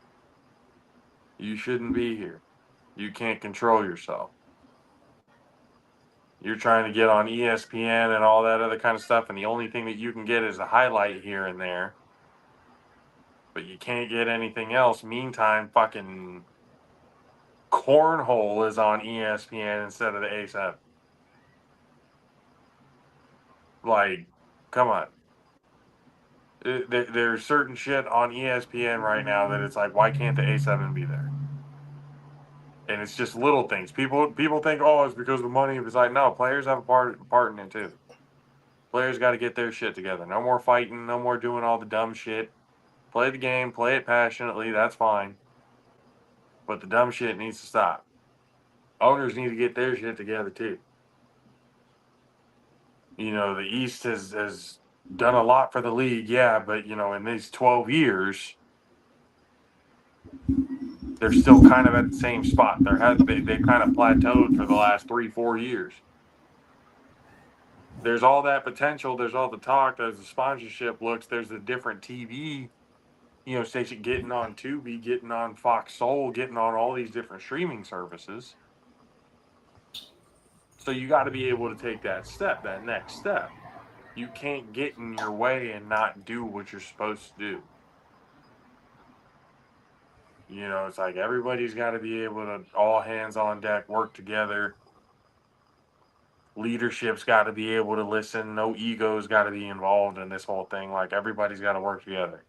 You shouldn't be here. You can't control yourself. You're trying to get on ESPN and all that other kind of stuff, and the only thing that you can get is a highlight here and there. But you can't get anything else. Meantime, fucking cornhole is on ESPN instead of the A7. Like, come on. There's certain shit on ESPN right now that it's like, why can't the A7 be there? And it's just little things. People think, oh, it's because of the money. It's like, no, players have a part in it too. Players got to get their shit together. No more fighting. No more doing all the dumb shit. Play the game. Play it passionately. That's fine. But the dumb shit needs to stop. Owners need to get their shit together too. The East has done a lot for the league, yeah, but in these 12 years, they're still kind of at the same spot. They kind of plateaued for the last 3-4 years. There's all that potential. There's all the talk. There's the sponsorship looks. There's the different TV, station getting on Tubi, getting on Fox Soul, getting on all these different streaming services. So you got to be able to take that next step. You can't get in your way and not do what you're supposed to do. It's like everybody's got to be able to, all hands on deck, work together. Leadership's got to be able to listen. No ego's got to be involved in this whole thing. Like, everybody's got to work together.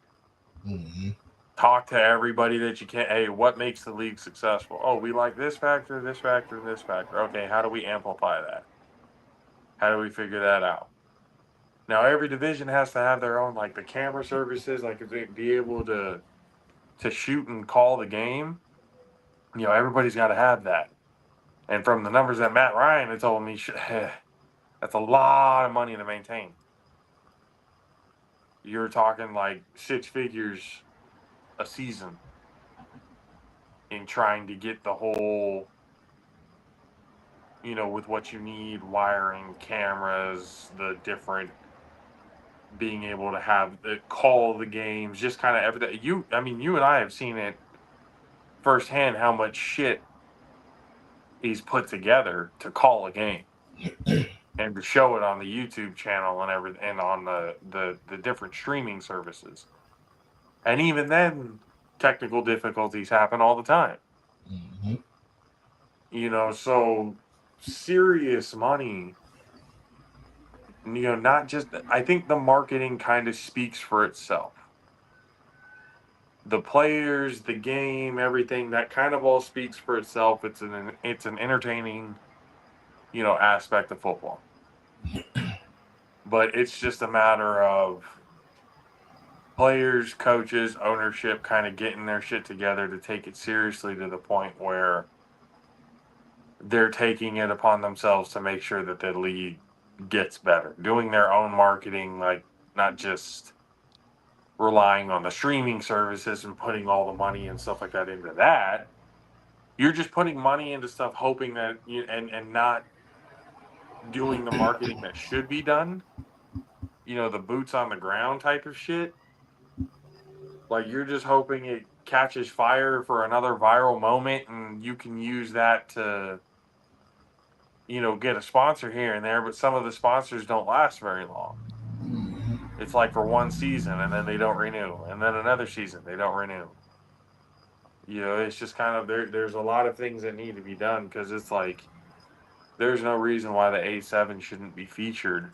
Mm-hmm. Talk to everybody that you can. Hey, what makes the league successful? Oh, we like this factor, this factor, and this factor. Okay, how do we amplify that? How do we figure that out? Now, every division has to have their own, like the camera services, like if they be able to shoot and call the game. Everybody's got to have that. And from the numbers that Matt Ryan had told me, that's a lot of money to maintain. You're talking like 6 figures a season in trying to get the whole, with what you need, wiring, cameras, the different, being able to have the call the games, just kind of everything. You and I have seen it firsthand how much shit he's put together to call a game and to show it on the YouTube channel and everything, and on the different streaming services. And even then, technical difficulties happen all the time. Mm-hmm. So serious money. Not just. I think the marketing kind of speaks for itself. The players, the game, everything, that kind of all speaks for itself. It's an entertaining, aspect of football. But it's just a matter of players, coaches, ownership kind of getting their shit together to take it seriously to the point where they're taking it upon themselves to make sure that the league gets better. Doing their own marketing, like not just relying on the streaming services and putting all the money and stuff like that into that. You're just putting money into stuff hoping that and not doing the marketing that should be done. The boots on the ground type of shit. Like, you're just hoping it catches fire for another viral moment and you can use that to, get a sponsor here and there, but some of the sponsors don't last very long. It's like for one season and then they don't renew, and then another season they don't renew. It's just kind of there's a lot of things that need to be done, because it's like there's no reason why the A7 shouldn't be featured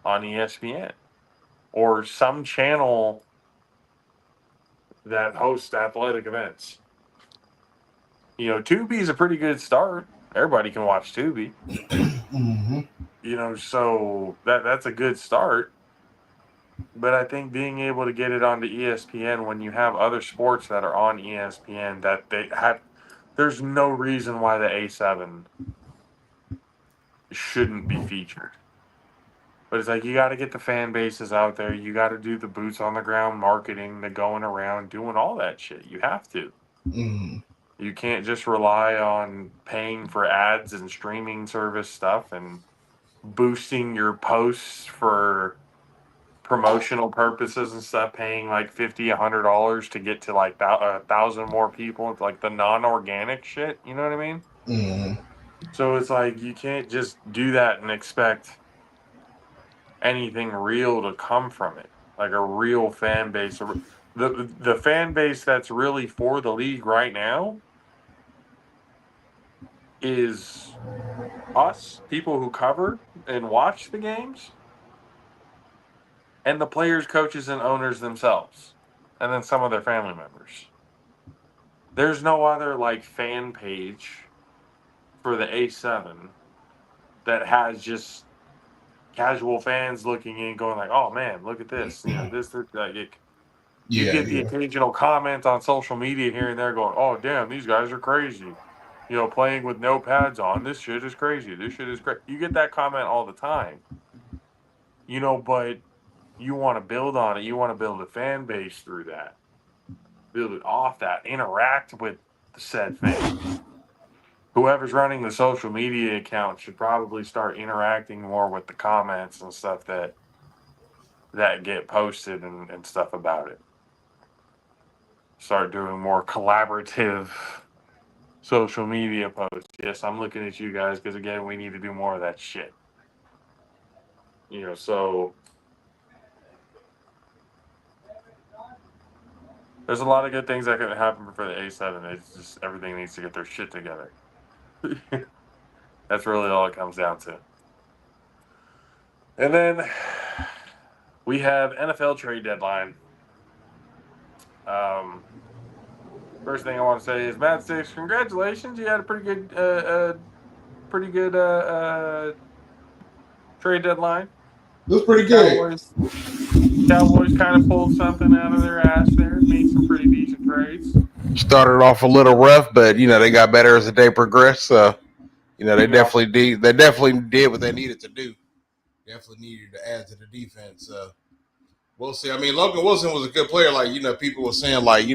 on ESPN or some channel that hosts athletic events. Tubi is a pretty good start. Everybody can watch Tubi. Mm-hmm. So that's a good start. But I think being able to get it onto ESPN when you have other sports that are on ESPN that they have, there's no reason why the A7 shouldn't be featured. But it's like you got to get the fan bases out there. You got to do the boots on the ground marketing, the going around, doing all that shit. You have to. Mm. You can't just rely on paying for ads and streaming service stuff and boosting your posts for promotional purposes and stuff, paying like $50, $100 to get to like 1,000 more people. It's like the non-organic shit. You know what I mean? Mm. So it's like you can't just do that and expect anything real to come from it, like a real fan base. The fan base that's really for the league right now is us, people who cover and watch the games, and the players, coaches, and owners themselves, and then some of their family members. There's no other like fan page for the A7 that has just casual fans looking in, going like, "Oh man, look at this!" You know, this like you Yeah, get the yeah. occasional comment on social media here and there, going, "Oh damn, these guys are crazy." You know, playing with no pads on. This shit is crazy. This shit is crazy. You get that comment all the time. You know, but you want to build on it. You want to build a fan base through that. Build it off that. Interact with the said fans. Whoever's running the social media account should probably start interacting more with the comments and stuff that get posted and stuff about it. Start doing more collaborative social media posts. Yes, I'm looking at you guys because again, we need to do more of that shit. You know, so there's a lot of good things that could happen for the A7. It's just everything needs to get their shit together. That's really all it comes down to. And then we have NFL trade deadline. First thing I want to say is Matt Six, congratulations. You had a pretty good trade deadline. It was pretty good. Cowboys kind of pulled something out of their ass there, made some pretty decent trades. Started off a little rough, but they got better as the day progressed. So they definitely did. They definitely did what they needed to do. Definitely needed to add to the defense. So we'll see. I mean, Logan Wilson was a good player. Like people were saying, like he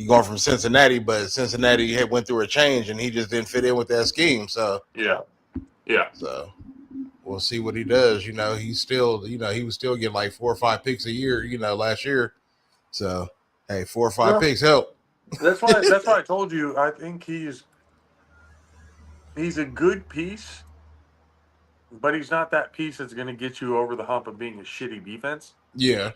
going from Cincinnati, but Cincinnati had went through a change, and he just didn't fit in with that scheme. So yeah. So we'll see what he does. He's still, he was still getting like 4 or 5 picks a year. Last year. So hey, 4 or 5 picks help. That's why I told you. I think he's a good piece, but he's not that piece that's going to get you over the hump of being a shitty defense. Yeah.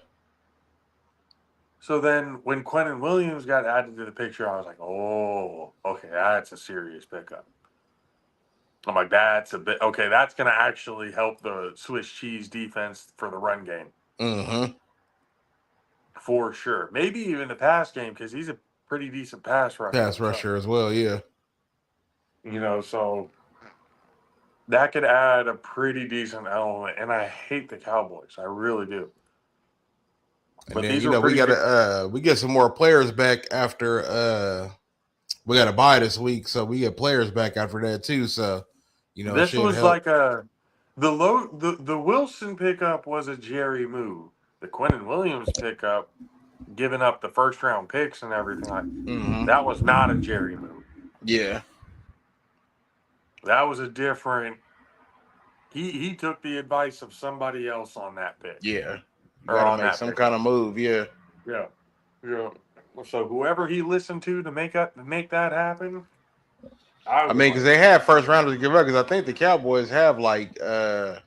So then when Quentin Williams got added to the picture, I was like, oh, okay, that's a serious pickup. I'm like, that's a bit okay. That's going to actually help the Swiss cheese defense for the run game. Mm-hmm. For sure. Maybe even the pass game, because he's a pretty decent pass rusher. Pass rusher as well, yeah. So that could add a pretty decent element. And I hate the Cowboys. I really do. And then, we get some more players back after we got a bye this week, so we get players back after that too. So, this was help. Like the Wilson pickup was a Jerry move. The Quentin Williams pickup, giving up the first round picks and everything that was not a Jerry move. Yeah. That was a different. He took the advice of somebody else on that pick. Yeah. You gotta make some kind of move, yeah. Yeah. So whoever he listened to make that happen. I mean, because they have first rounders to give up. Because I think the Cowboys have like 4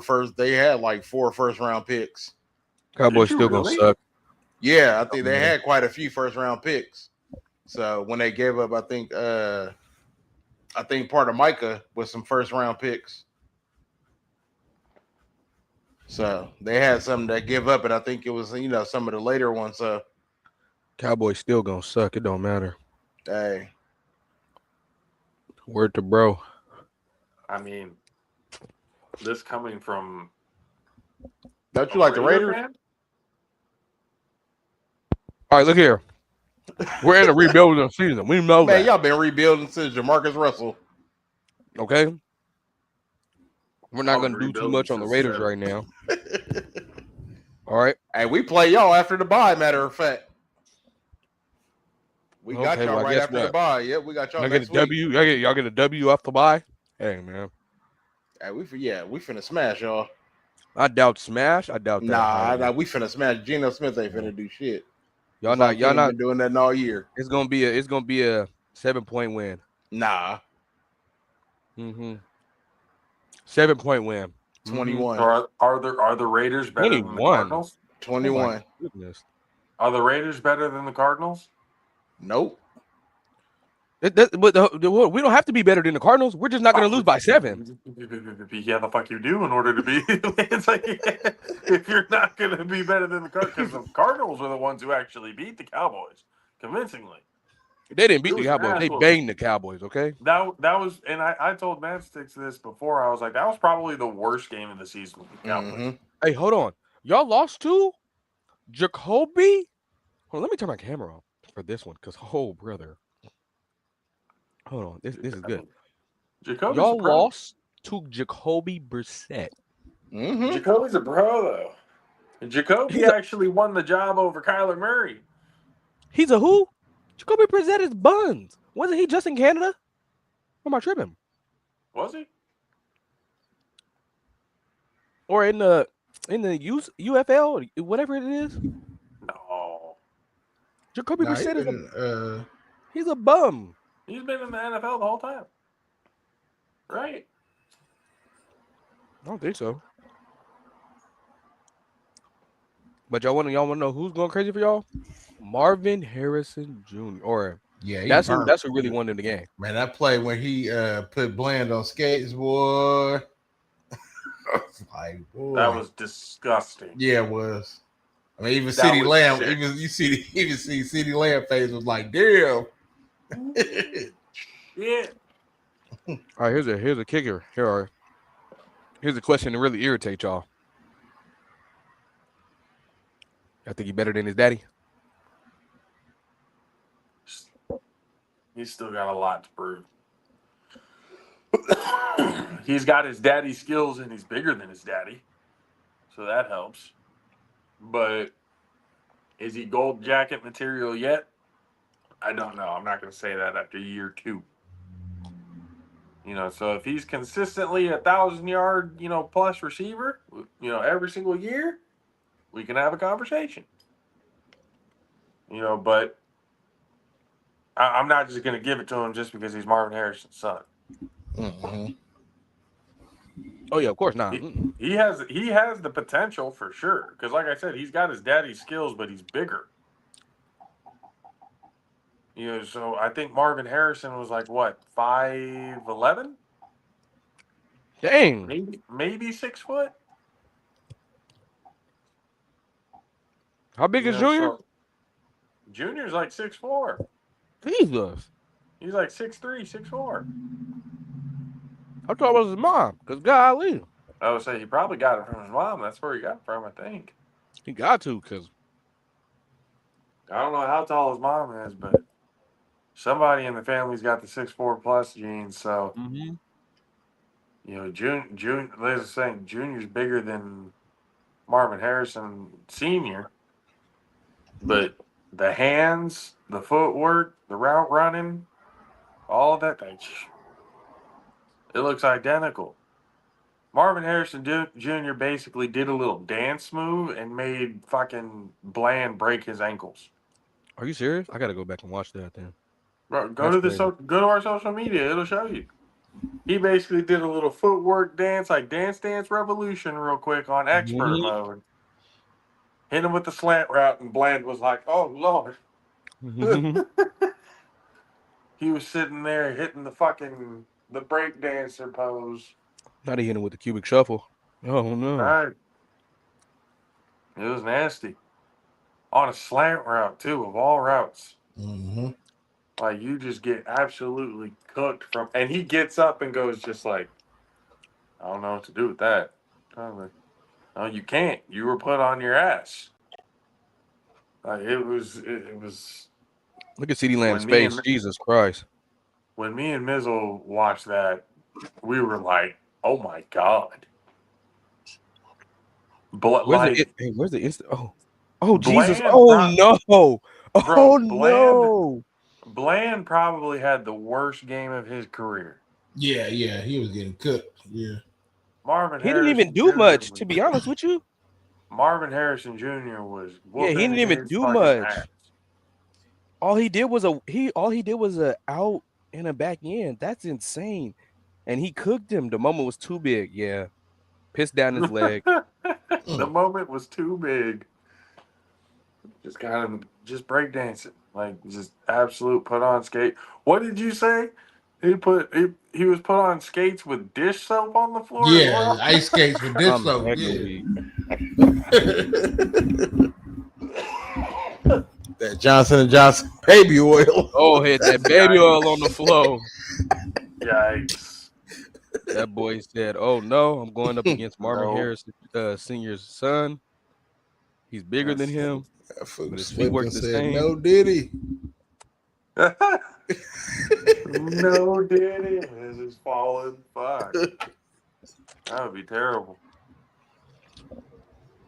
first round picks. Cowboys still gonna suck. Yeah, I think they had quite a few first round picks. So when they gave up, I think part of Micah was some first round picks. So they had something to give up, and I think it was some of the later ones. So Cowboys still gonna suck. It don't matter. Hey, word to bro. I mean, this coming from. Don't you like the Raiders? Fan? All right, look here. We're in a rebuilding season. We know man, y'all been rebuilding since Jamarcus Russell. Okay, we're not I was gonna do too rebuilding much on the since Raiders 7. right now. All right. Hey, we play y'all after the bye. Matter of fact, we got Okay, y'all well, I right guess after the what? bye. Yep, we got y'all Y'all get a next week. W. Y'all get a W off the bye. Hey man, Hey, we finna smash y'all. I doubt smash. I doubt that highly. Nah, we finna smash. Geno Smith ain't finna do shit. Y'all It's like he y'all ain't not. been doing nothing all year. It's gonna be a 7-point win. Nah, 7-point win. 21. Are the Raiders better than the 21. Cardinals? Oh my 21. goodness. Are the Raiders better than the Cardinals? Nope. But we don't have to be better than the Cardinals. We're just not gonna lose by 7. Yeah, the fuck you do in order to be. It's like if you're not gonna be better than the Cardinals, because the Cardinals are the ones who actually beat the Cowboys convincingly. They didn't It beat the was an Cowboys. ass They whooping. banged the Cowboys. Okay. That was, and I told Mansticks this before. I was like, that was probably the worst game of the season with the Cowboys. Mm-hmm. Hey, hold on. Y'all lost to Jacoby. Hold on, let me turn my camera on for this one, cause oh brother, hold on. This is I good. mean, Jacoby's a Y'all pro. lost to Jacoby Brissett. Mm-hmm. Jacoby's a pro though. Jacoby He's a actually won the job over Kyler Murray. he's a who? Jacoby Brissett is buns. Wasn't he just in Canada? Or am I tripping? Was he? Or in the UFL, whatever it is? No. Jacoby Nah, he Brissett is been he's a bum. He's been in the NFL the whole time. Right? I don't think so. But y'all want to know who's going crazy for y'all? Marvin Harrison Jr. Or he that's burnt. who really won in the game. Man, that play when he put Bland on skates, boy. Like, boy. That was disgusting. Yeah, it was. I mean, even That City was Lamb, sick. even City Lamb face was like, damn. Yeah. All right, here's a kicker. Here's a question to really irritate y'all. I think he better than his daddy. He's still got a lot to prove. He's got his daddy skills and he's bigger than his daddy. So that helps. But is he gold jacket material yet? I don't know. I'm not going to say that after year 2. So if he's consistently 1,000-yard, plus receiver, every single year, we can have a conversation. But I'm not just going to give it to him just because he's Marvin Harrison's son. Mm-hmm. Oh yeah, of course not. He has the potential for sure. Because like I said, he's got his daddy's skills, but he's bigger. So I think Marvin Harrison was like what, 5'11"? Dang. Maybe 6 foot. How big is Junior? So Junior's like 6'4". Jesus. He's like 6'3", 6'4". I thought it was his mom. Cause golly, I would say he probably got it from his mom. That's where he got it from, I think. he got to. Cause I don't know how tall his mom is, but somebody in the family's got the 6'4" plus genes. So June. Liz is saying Junior's bigger than Marvin Harrison Senior, but the hands, the footwork, the route running, all of that, it looks identical. Marvin Harrison Jr. basically did a little dance move and made fucking Bland break his ankles. are you serious? I gotta go back and watch that then. Bro, That's crazy. go to our social media. It'll show you. He basically did a little footwork dance, like Dance Dance Revolution, real quick on expert mode. Hit him with the slant route, and Bland was like, "Oh Lord." He was sitting there hitting the break dancer pose. Not he hit him with the cubic shuffle. Oh no. All right. It was nasty. On a slant route, too, of all routes. Mm-hmm. Like, you just get absolutely cooked from... And he gets up and goes just like, I don't know what to do with that. I'm like, no, you can't. You were put on your ass. Like, it was... Look at CD Land's When me face. and Jesus Christ. when me and Mizzle watched that, we were like, oh my God. Where's Like, the instant? Oh Jesus! Bland, Oh no! bro, Oh no! Bland probably had the worst game of his career. Yeah, he was getting cooked. Yeah. Marvin He didn't even Harrison do Jr. much, to be honest with you. Marvin Harrison Jr. was Yeah, he whooping didn't even his do fucking much. ass. All he did was a out and a back end. That's insane. And he cooked him. The moment was too big. Yeah. Pissed down his leg. The moment was too big. Just kind of just breakdancing. Like just absolute put on skate. What did you say? He was put on skates with dish soap on the floor as Yeah, well. ice skates with dish I'm soap. hecka Yeah. weak. That Johnson and Johnson baby oil. Oh, hit that baby oil on the floor. Yikes. That boy said, "Oh no, I'm going up against Marvin No. Harris, Senior's son. He's bigger than That's him, That fool but his feet slipped work and the said, same." "No, Diddy." no Diddy. This is falling. Fuck. That would be terrible.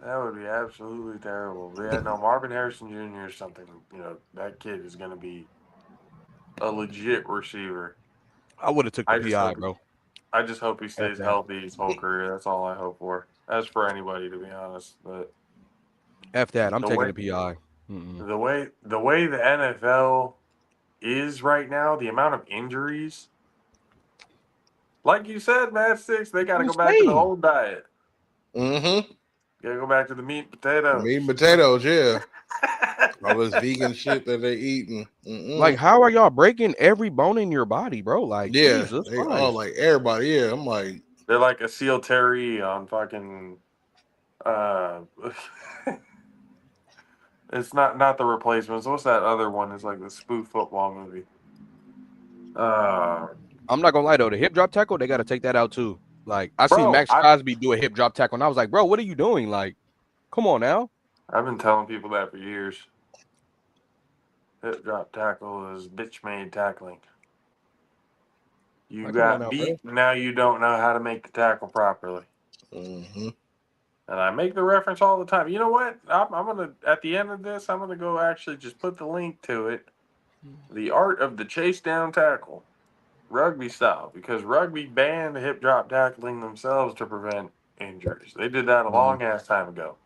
That would be absolutely terrible. But yeah, no, Marvin Harrison Jr. is something, that kid is going to be a legit receiver. I would have took the I just PI, hope bro. I just hope he F stays that. healthy his whole career. That's all I hope for. As for anybody, to be honest. But F that. I'm the taking way the PI. Mm-mm. the way the NFL is right now, the amount of injuries, like you said, Matt Six, they got to go back to the Insane. old diet. Mm-hmm. Got to go back to the meat and potatoes. Meat and potatoes, yeah. All this vegan shit that they eating. Like, how are y'all breaking every bone in your body, bro? Like, Yeah, Jesus they all Christ. like everybody. Yeah, I'm like, They're like a Seal Terry on fucking. Uh, it's not the Replacements. What's that other one? It's like the spoof football movie. Uh, I'm not gonna lie though, the hip drop tackle, they gotta take that out too. Like, I seen bro, Max Crosby do a hip drop tackle, and I was like, bro, what are you doing? Like, come on now. I've been telling people that for years. Hip drop tackle is bitch made tackling. You Like, come on got now, bro. beat, now you don't know how to make the tackle properly. mm-hmm. And I make the reference all the time. You know what? I'm gonna at the end of this, I'm gonna go actually just put the link to it. The art of the chase down tackle, rugby style, because rugby banned hip drop tackling themselves to prevent injuries. They did that a long ass time ago.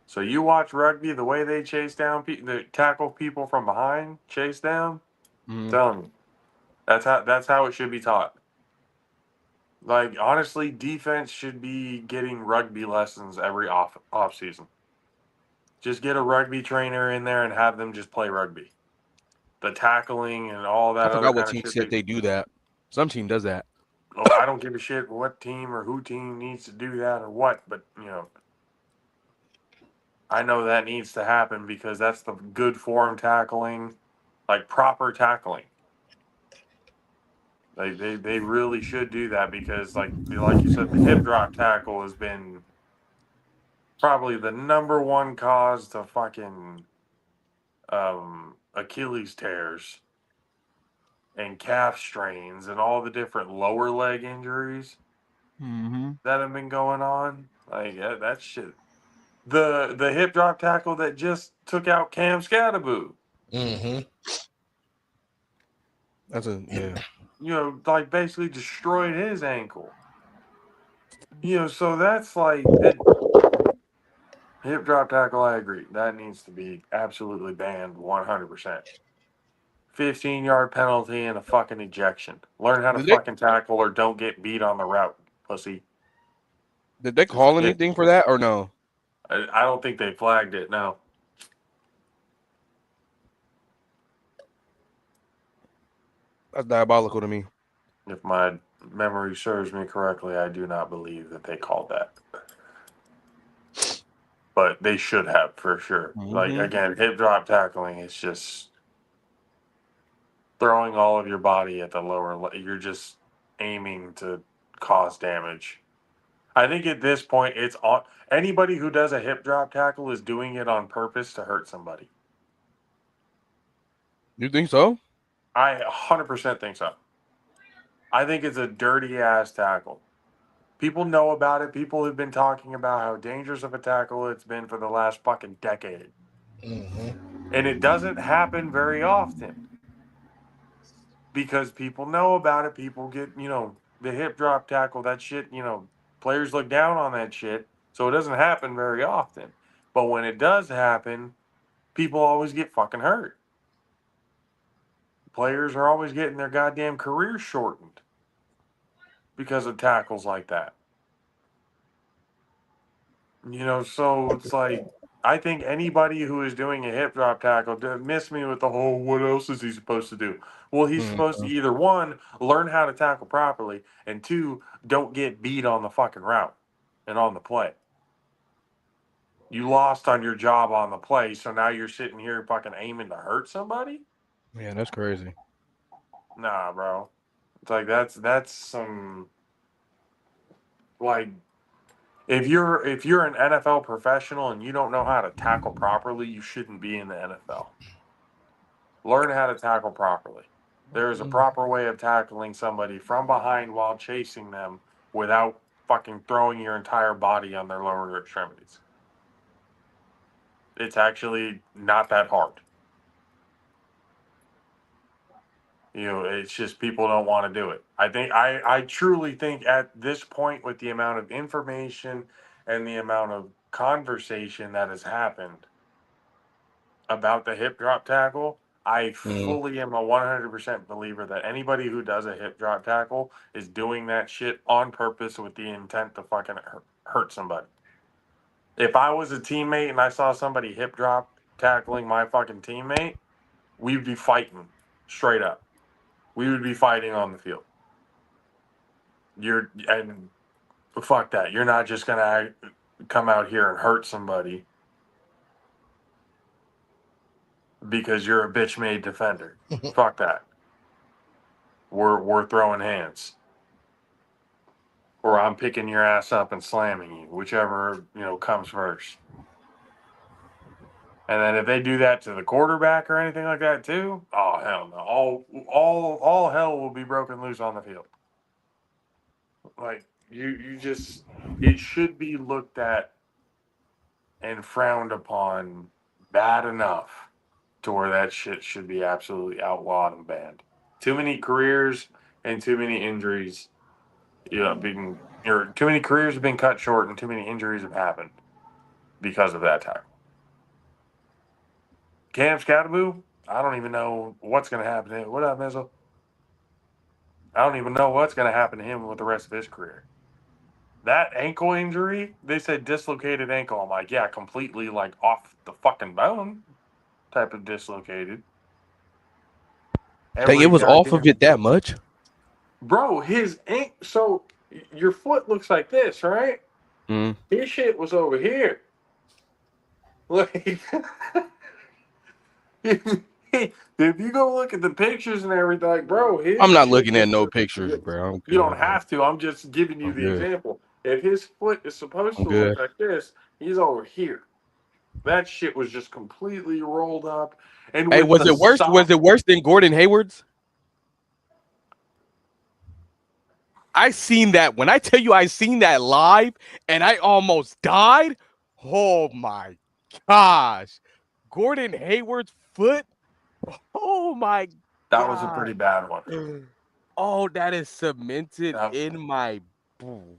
So you watch rugby, the way they chase down they tackle people from behind, chase down. I'm telling you, that's how it should be taught. Like honestly, defense should be getting rugby lessons every off season. Just get a rugby trainer in there and have them just play rugby. The tackling and all I that other forgot what kind of team shit. said they do that. Some team does that. I don't give a shit what team or who team needs to do that or what, but I know that needs to happen because that's the good form tackling, like proper tackling. They really should do that because like you said, the hip drop tackle has been probably the number one cause to fucking Achilles tears and calf strains and all the different lower leg injuries that have been going on. Like that shit. The hip drop tackle that just took out Cam Scattaboo. Mm-hmm. That's a yeah. Like basically destroyed his ankle. So that's like it, hip drop tackle. I agree. That needs to be absolutely banned 100%. 15-yard penalty and a fucking ejection. Learn how to Did they fucking tackle or don't get beat on the route, pussy. did they Just call anything for that or no? I don't think they flagged it. No. That's diabolical to me. If my memory serves me correctly, I do not believe that they called that. But they should have for sure. Like again, hip drop tackling is just throwing all of your body at the you're just aiming to cause damage. I think at this point it's on anybody who does a hip drop tackle is doing it on purpose to hurt somebody. You think so? I 100% think so. I think it's a dirty ass tackle. People know about it. People have been talking about how dangerous of a tackle it's been for the last fucking decade. And it doesn't happen very often because people know about it. People get, the hip drop tackle, that shit, players look down on that shit. So it doesn't happen very often. But when it does happen, people always get fucking hurt. Players are always getting their goddamn careers shortened because of tackles like that. So it's like, I think anybody who is doing a hip drop tackle, miss me with the whole, what else is he supposed to do? Well, he's supposed to either one, learn how to tackle properly, and two, don't get beat on the fucking route and on the play. You lost on your job on the play, so now you're sitting here fucking aiming to hurt somebody? Yeah, that's crazy. Nah, bro. It's like that's some, like, if you're an NFL professional and you don't know how to tackle properly, you shouldn't be in the NFL. Learn how to tackle properly. There is a proper way of tackling somebody from behind while chasing them without fucking throwing your entire body on their lower extremities. It's actually not that hard. It's just people don't want to do it. I truly think at this point, with the amount of information and the amount of conversation that has happened about the hip drop tackle, I fully am a 100% believer that anybody who does a hip drop tackle is doing that shit on purpose with the intent to fucking hurt somebody. If I was a teammate and I saw somebody hip drop tackling my fucking teammate, we'd be fighting straight up. We would be fighting on the field. And fuck that. You're not just gonna come out here and hurt somebody because you're a bitch made defender. Fuck that. We're throwing hands. Or I'm picking your ass up and slamming you, whichever, comes first. And then if they do that to the quarterback or anything like that too, oh hell no. All hell will be broken loose on the field. Like, you just, it should be looked at and frowned upon bad enough to where that shit should be absolutely outlawed and banned. Too many careers and too many injuries, too many careers have been cut short and too many injuries have happened because of that tackle. Cam Scataboo, I don't even know what's going to happen to him. What up, Mizzle? I don't even know what's going to happen to him with the rest of his career. That ankle injury, they said dislocated ankle. I'm like, yeah, completely like off the fucking bone type of dislocated. Dang, it was off of it that much? Bro, his so your foot looks like this, right? His shit was over here. Like, if you go look at the pictures and everything, like, bro, I'm not looking at no pictures, bro. You don't have to. I'm just giving you the example. If his foot is supposed to look like this, he's over here. That shit was just completely rolled up. And hey, was it worse? Was it worse than Gordon Hayward's? I seen that. When I tell you I seen that live and I almost died. Oh my gosh. Gordon Hayward's foot. Oh my god. That was a pretty bad one. Oh, that is cemented in my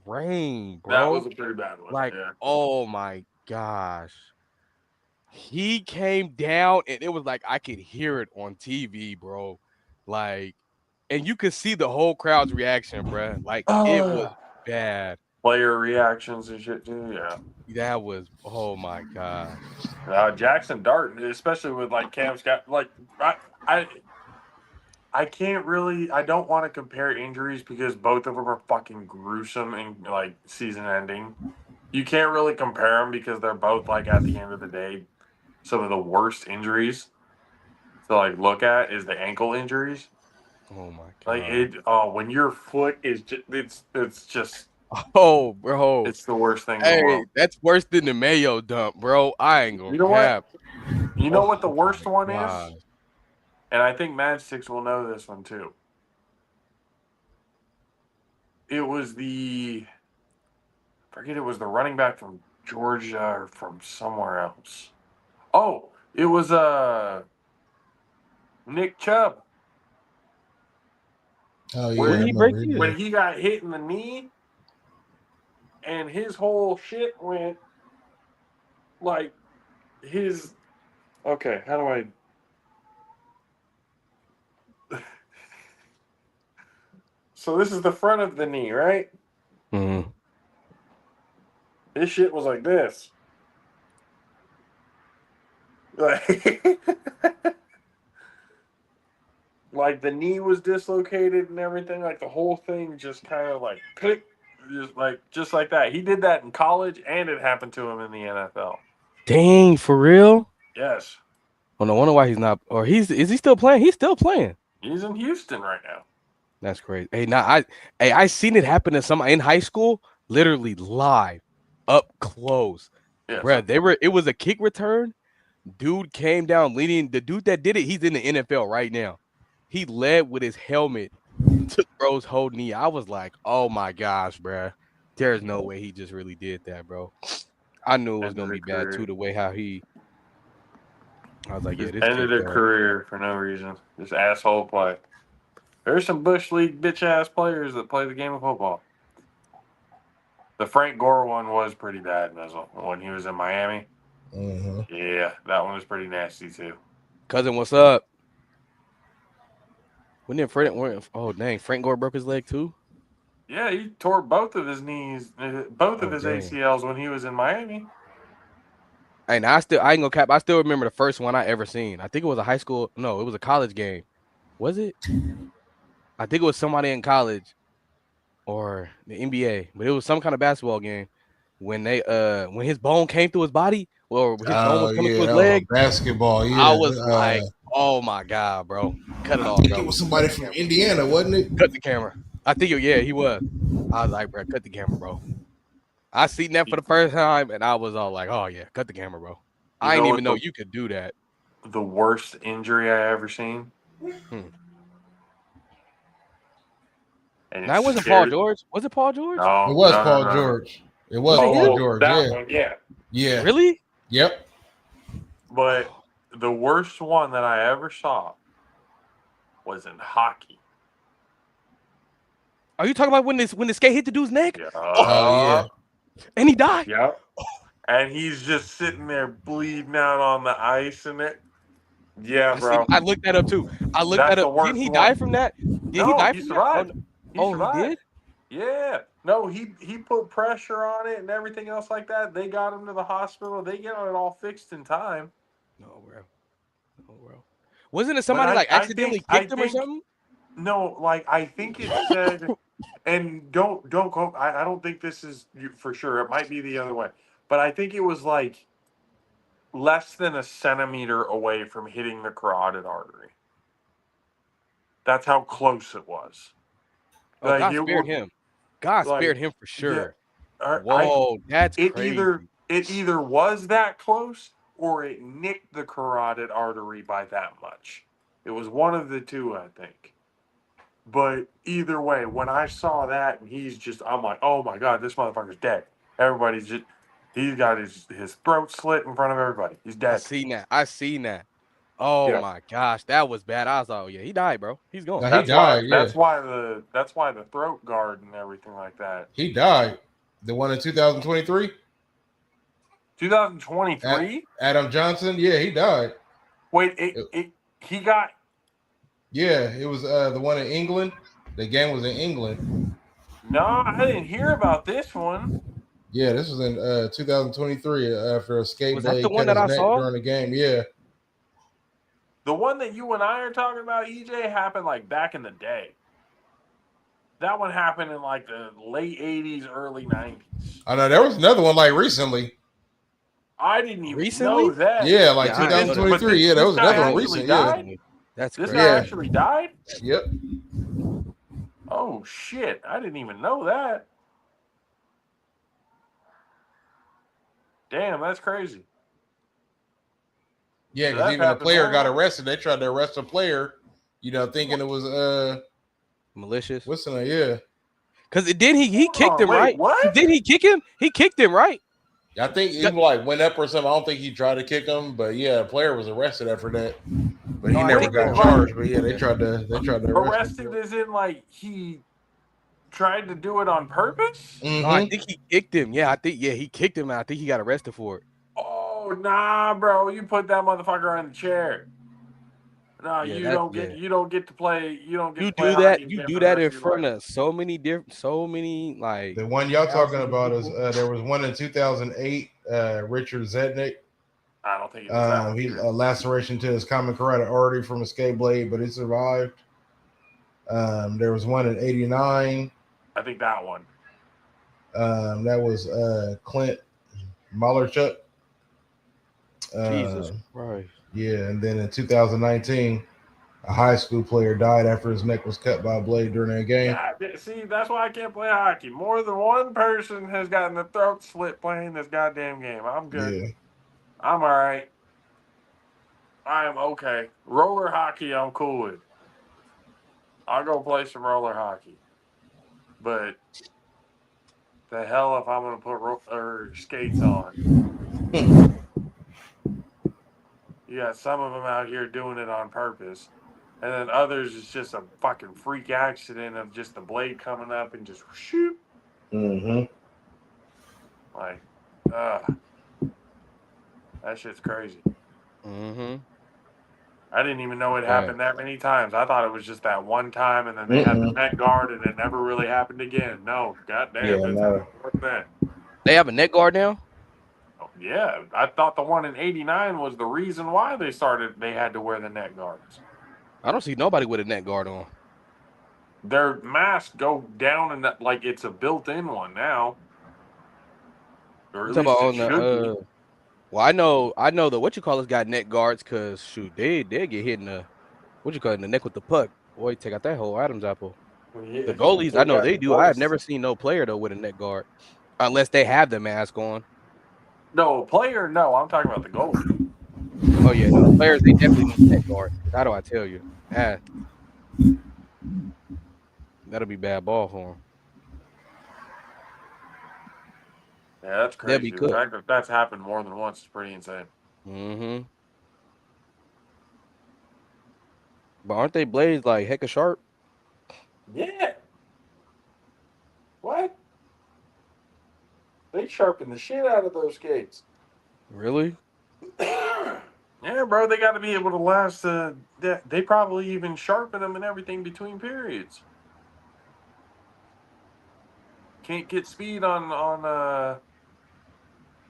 brain, bro. That was a pretty bad one. Like, oh my gosh. He came down and it was like I could hear it on TV, bro. Like, and you could see the whole crowd's reaction, bro. Like, it was bad. Player reactions and shit too. Yeah, that was, oh my god. Jackson Dart, especially with like Cam Scott. Like, I can't really. I don't want to compare injuries because both of them are fucking gruesome and like season ending. You can't really compare them because they're both like at the end of the day some of the worst injuries to like look at is the ankle injuries. Oh my god! Like when your foot is just it's just oh bro, it's the worst thing. Hey, in the world. That's worse than the Mayo dump, bro. I ain't gonna. You know cap. what? You know what the worst one is, and I think Mad Six will know this one too. it was it was the running back from Georgia or from somewhere else. Oh, it was Nick Chubb. Oh yeah, Where When I did he break remember he his? when did. he got hit in the knee and his whole shit went like his okay, how do I so this is the front of the knee, right? Mm. His shit was like this. Like, like the knee was dislocated and everything. Like the whole thing just kind of like click, just like that. He did that in college, and it happened to him in the NFL. Dang, for real? Yes, Oh, no wonder why he's not. Or is he still playing? He's still playing. he's in Houston right now. That's crazy. I seen it happen to somebody in high school, literally live, up close. Yeah, so Bruh, it was a kick return. Dude came down leading. The dude that did it, he's in the NFL right now. He led with his helmet, took bro's whole knee. I was like, oh my gosh, bruh. There's no way he just really did that, bro. I knew it was ended gonna a be bad too, career. the way how he I was like, yeah, Just this ended kid a done. career for no reason. Just asshole play. There's some bush league bitch ass players that play the game of football. The Frank Gore one was pretty bad, Mizzle, when he was in Miami. Mm-hmm. Yeah, that one was pretty nasty too. Cousin, what's up? When did oh dang, Frank Gore broke his leg too? Yeah, he tore both of his knees, both of Oh his dang. ACLs when he was in Miami. And I ain't gonna cap. I still remember the first one I ever seen. I think it was a high school. No, it was a college game. Was it? I think it was somebody in college or the NBA, but it was some kind of basketball game when when his bone came through his body or his bone Oh was coming yeah, through his that was on leg. basketball. I Yeah, was like, oh my God, bro. Cut it I off, think bro. it was Cut somebody the from camera. Indiana, wasn't it? Cut the camera. I think yeah, he was. I was like, bro, cut the camera, bro. I seen that for the first time and I was all like, oh yeah, cut the camera, bro. You I know didn't what even know you could do that. the worst injury I ever seen? Hmm. And it Now it wasn't Paul scared. George. Was it Paul George? It No, was no, no, Paul no, no. George. It Was was it Oh, Paul him? well, George. that Yeah, one, yeah. yeah, Really? yep. But the worst one that I ever saw was in hockey. Are you talking about when the skate hit the dude's neck? Yeah. Oh, Oh yeah. and he died. Yep. And he's just sitting there bleeding out on the ice and it. Yeah, I seen. bro. I looked that up too. I looked That's that the up. Didn't worst he die one. from that? Did he No, die he from that? Oh, survived. no. He Oh, he survived. did. Yeah. No, he put pressure on it and everything else like that. They got him to the hospital. They get it all fixed in time. No, bro. No, bro. Wasn't it But somebody like accidentally I kicked him or think something? no, like I think it said, and don't go. I don't think this is for sure. It might be the other way, but I think it was like less than a centimeter away from hitting the carotid artery. That's how close it was. Oh, Like God it spared was him. God like spared him for yeah. sure. I Whoa, that's crazy. it either was that close or it nicked the carotid artery by that much. It was one of the two, I think. But either way, when I saw that and I'm like, oh my God, this motherfucker's dead. Everybody's just, he's got his throat slit in front of everybody. He's I dead. seen that. I seen that. Oh Yeah. my gosh, that was bad. I was like, oh yeah, he died, bro. He's gone. Now he died. Yeah, That's why the throat guard and everything like that. he died. The one in 2023. 2023? Adam Johnson. Yeah, he died. Wait, he got. Yeah, it was the one in England. The game was in England. No, I didn't hear about this one. Yeah, this was in 2023 after a skate Was that day the one cut that his I neck saw? during the game. Yeah. The one that you and I are talking about, EJ, happened like back in the day. That one happened in like the late 80s, early 90s. I know there was another one like recently. I didn't even Recently? know that. Yeah, like Yeah, I didn't know that. 2023. Yeah, there was This guy another one actually recent. died? Yeah. That's This crazy. guy Yeah. actually died? Yep. Oh, shit. I didn't even know that. Damn, that's crazy. Yeah, So because that's even the happened player more got often. arrested. They tried to arrest a player, thinking it was Malicious. what's the name? Yeah. Because then he kicked him, wait, right? what? Did he kick him? He kicked him, right? I think he like went up or something. I don't think he tried to kick him, but yeah, a player was arrested after that. But he Oh, I never think got Wait, like charged. But yeah, they tried to arrest him. arrested as in like he tried to do it on purpose? no, I Mm-hmm. think he kicked him. Yeah, he kicked him, and I think he got arrested for it. Oh nah, bro! You put that motherfucker on the chair. No, Yeah, you don't get to play. You don't get You to play do that. hockey You again do for the that rest in of your front life. of so many like The one y'all talking thousands of about is people. there was one in 2008. Richard Zednick. I don't think it was that one. He laceration to his common carotid artery from a skate blade, but he survived. There was one in '89. I think that one. That was Clint Malerchuk. Jesus Christ. Yeah, and then in 2019, a high school player died after his neck was cut by a blade during a game. God, see, that's why I can't play hockey. More than one person has gotten the throat slit playing this goddamn game. I'm good. Yeah. I'm all right. I am okay. Roller hockey, I'm cool with. I'll go play some roller hockey. But the hell if I'm going to put skates on. You got some of them out here doing it on purpose. And then others is just a fucking freak accident of just the blade coming up and just shoot. Mm-hmm. Like, that shit's crazy. Mm-hmm. I didn't even know it happened that many times. I thought it was just that one time, and then they had the net guard, and it never really happened again. No, goddamn, it's happened more than that. They have a net guard now? Oh, yeah, I thought the one in '89 was the reason why they had to wear the net guards. I don't see nobody with a net guard on. Their masks go down, and like it's a built-in one now, or at Talking about least it on should be. well, I know that what you call us got net guards because shoot, they get hit in the in the neck with the puck. Boy, take out that whole Adam's apple. Yeah, The goalies, I know they do. I have worse. never seen no player though with a net guard, unless they have the mask on. No player, no. I'm talking about the goalie. Oh yeah, no players they definitely need net guard. How do I tell you? That'll be bad ball for them. Yeah, that's They'll crazy. be The cooked. fact that that's happened more than once is pretty insane. Mm-hmm. But aren't they blades like hecka sharp? Yeah. What? They sharpen the shit out of those skates. Really? Yeah, bro. They got to be able to last. They probably even sharpen them and everything between periods. Can't get speed on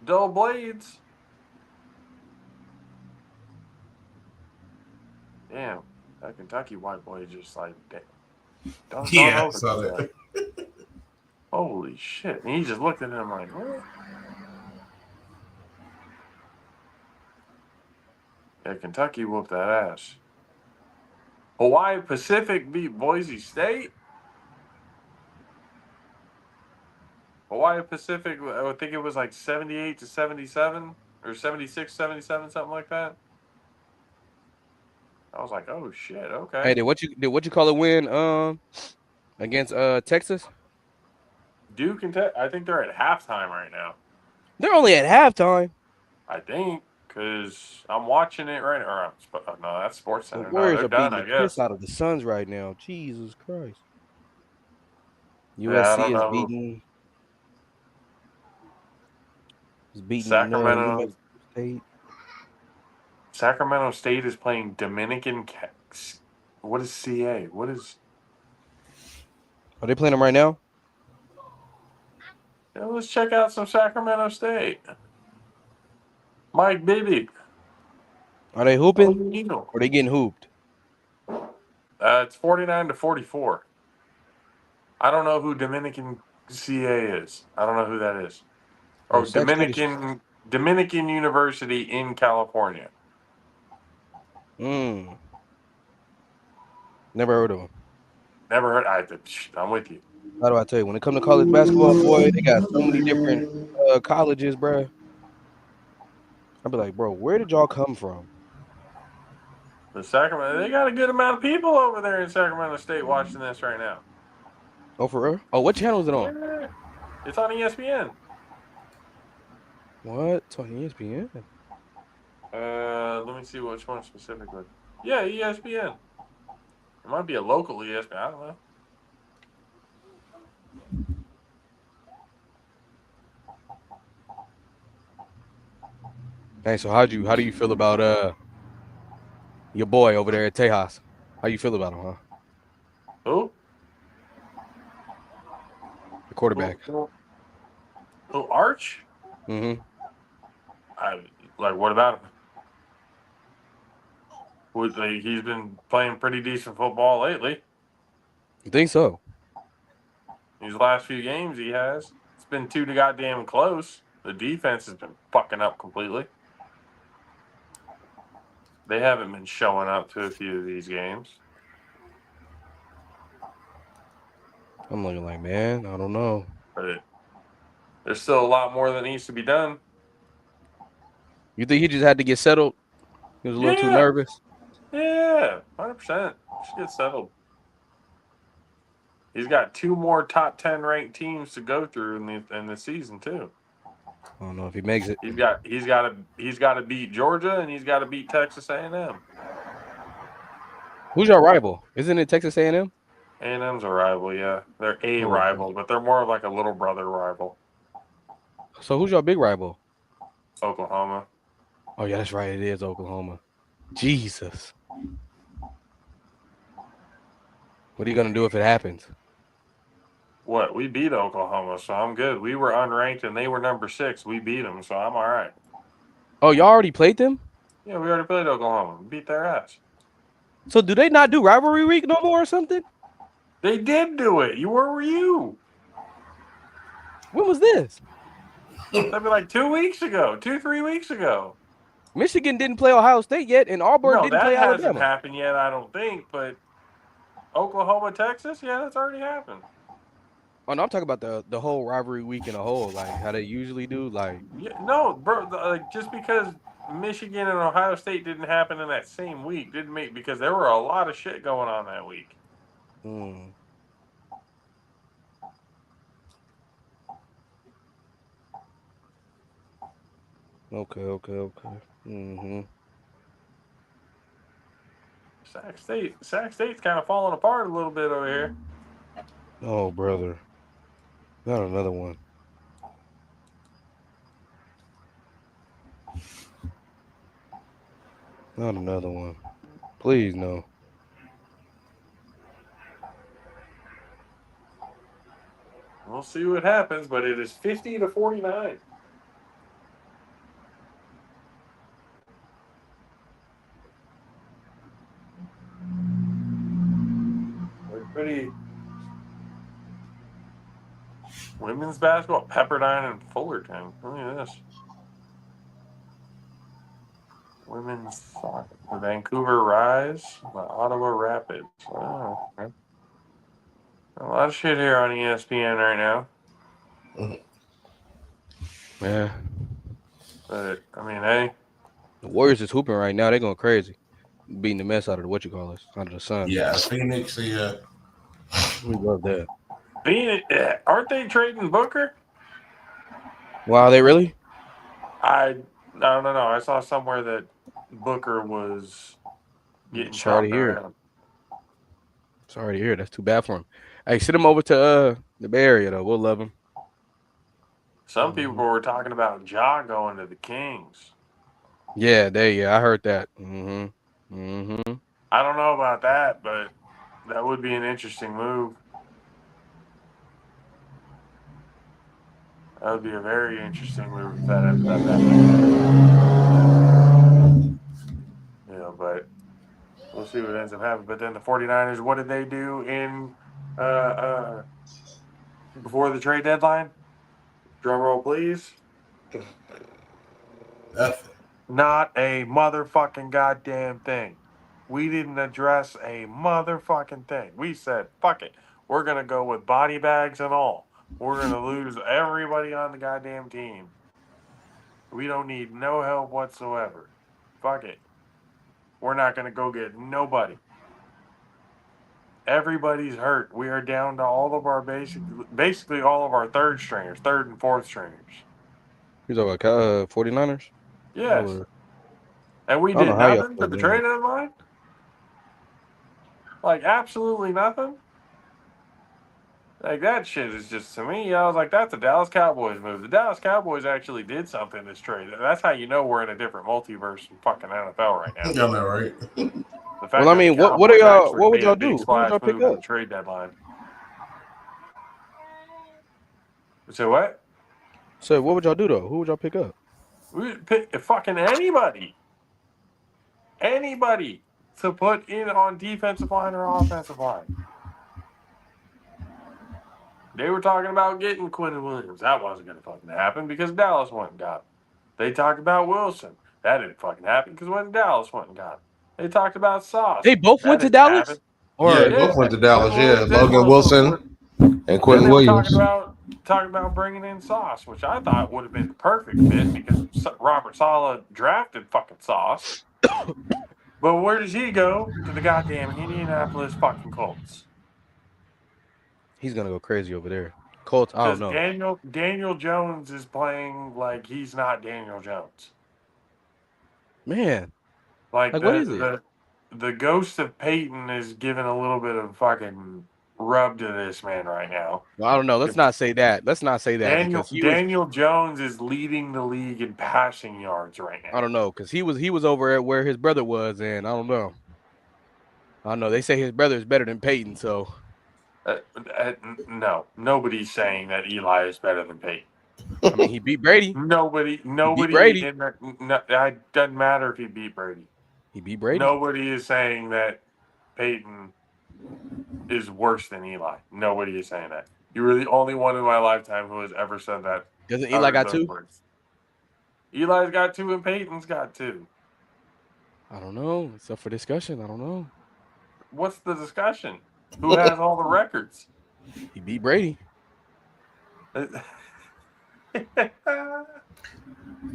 dull blades. Damn, that Kentucky white boy just like don't I open saw this that. up. Holy shit! And he just looked at him like, what? Yeah, Kentucky whooped that ass. Hawaii Pacific beat Boise State. Hawaii Pacific, I think it was like 78-77 or 76-77, something like that. I was like, oh shit, okay. Hey, did what you call it win against Texas? Duke and I think they're at halftime right now. They're only at halftime. I think because I'm watching it right now. No, that's Sports The Center. No, Warriors they're are done, beating I the piss guess. out of the Suns right now. Jesus Christ. Yeah, I don't USC is know. beating Sacramento. New Mexico State. Sacramento State is playing Dominican. What is CA? What is? Are they playing them right now? Yeah, let's check out some Sacramento State. Mike Bibby. Are they hooping? Or Or they getting hooped? It's 49-44. I don't know who Dominican CA is. I don't know who that is. Oh, Dominican University in California. Never heard of them. Never heard. I'm with you. How do I tell you? When it comes to college basketball, boy, they got so many different colleges, bro. I'd be like, bro, where did y'all come from? The Sacramento, they got a good amount of people over there in Sacramento State watching this right now. Oh, for real? Oh, what channel is it on? Yeah. It's on ESPN. What? It's on ESPN? Let me see which one specifically. Yeah, ESPN. It might be a local ESPN. I don't know. Hey, so how do you feel about your boy over there at Tejas? How you feel about him, huh? Who? The quarterback. Who? Arch? Mm-hmm. I like. What about him? He's been playing pretty decent football lately. You think so? These last few games, he has. It's been too goddamn close. The defense has been fucking up completely. They haven't been showing up to a few of these games. I'm looking like, man, I don't know. But there's still a lot more that needs to be done. You think he just had to get settled? He was a little too Yeah. nervous. Yeah. 100%. Should get settled. He's got 2 more top 10 ranked teams to go through in the season too. I don't know if he makes it. He's got to beat Georgia and he's got to beat Texas A&M. Who's your rival? Isn't it Texas A&M? A&M's a rival, yeah. They're a Oh, rival, but they're more of like a little brother rival. so who's your big rival? Oklahoma. Oh yeah, that's right. It is Oklahoma. Jesus. What are you gonna do if it happens? What? We beat Oklahoma, so I'm good. We were unranked and they were number 6. We beat them, so I'm all right. Oh, y'all already played them? Yeah, we already played Oklahoma. We beat their ass. So do they not do rivalry week no more or something? They did do it. Where were you? When was this? That'd be like 2 weeks ago, 3 weeks ago. Michigan didn't play Ohio State yet, and Auburn No, didn't play that hasn't Alabama. happened yet, I don't think. But Oklahoma, Texas, yeah, that's already happened. Oh no, I'm talking about the whole rivalry week in a whole, like how they usually do. Like, Yeah, no, bro. Just because Michigan and Ohio State didn't happen in that same week didn't make because there were a lot of shit going on that week. hmm. Okay. Mm-hmm. Sac State's kind of falling apart a little bit over here. Oh, brother. Not another one. Not another one. Please, no. We'll see what happens, but it is 50-49. We're pretty. Women's basketball, Pepperdine and Fullerton. Look at this. Women's soccer. The Vancouver Rise, the Ottawa Rapids. Oh, okay. A lot of shit here on ESPN right now. Yeah. But, I mean, hey. The Warriors is hooping right now. They're going crazy. Beating the mess out of the out of the Sun. Yeah, Phoenix, yeah. We love that. Aren't they trading Booker? Wow, they really? I don't know. I saw somewhere that Booker was getting Sorry to shopped hear it. around. Sorry to hear it. That's too bad for him. Hey, send him over to the Bay Area though. We'll love him. Some people were talking about Ja going to the Kings. Yeah, I heard that. Mm-hmm. I don't know about that, but that would be an interesting move. That would be a very interesting move if that ended up happening. Yeah, but we'll see what ends up happening. But then the 49ers, what did they do in before the trade deadline? Drum roll, please. Nothing. Not a motherfucking goddamn thing. We didn't address a motherfucking thing. We said, fuck it. We're going to go with body bags and all. We're going to lose everybody on the goddamn team. We don't need no help whatsoever. Fuck it. We're not going to go get nobody. Everybody's hurt. We are down to all of our basically all of our third and fourth stringers. You talking about 49ers? Yes. Or, And we I don't know did how y'all nothing still at the doing trade deadline? Like, absolutely nothing? Like, that shit is just, to me, I was like, that's a Dallas Cowboys move. The Dallas Cowboys actually did something this trade. That's how you know we're in a different multiverse in fucking NFL right now. Y'all know, right? The fact Well, I that the mean, what are Cowboys y'all? actually What would made a y'all big do? Who would splash y'all pick move at up? the trade deadline. So what? So what would y'all do though? Who would y'all pick up? We would pick fucking anybody. Anybody to put in on defensive line or offensive line. They were talking about getting Quentin Williams. That wasn't going to fucking happen because Dallas went and got him. They talked about Wilson. That didn't fucking happen because when Dallas went and got him. They talked about Sauce. They both That went to didn't Dallas, happen. Yeah, or they both went to Quentin Dallas. Yeah, Williams and Logan Wilson. Wilson and Then Quentin they were talking Williams. about bringing in Sauce, which I thought would have been the perfect fit because Robert Saleh drafted fucking Sauce. But where does he go? To the goddamn Indianapolis fucking Colts. he's gonna go crazy over there. Colts, I don't Because know. Daniel Jones is playing like he's not Daniel Jones. Man, Like like what is it? the ghost of Peyton is giving a little bit of fucking rub to this man right now. Well, I don't know. Let's not say that. Let's not say that because he was. Daniel Jones is leading the league in passing yards right I now. don't know because he was over at where his brother was, and I don't know. I don't know. They say his brother is better than Peyton, so No, nobody's saying that Eli is better than Peyton. I mean he beat Brady. Nobody He beat Brady. in that. No, it doesn't matter if he beat Brady. He beat Brady. Nobody is saying that Peyton is worse than Eli. Nobody is saying that. You were the only one in my lifetime who has ever said that. Doesn't Eli got two? Words. Eli's got two and Peyton's got two. I don't know. It's up for discussion. I don't know. What's the discussion? Who has all the records? He beat Brady.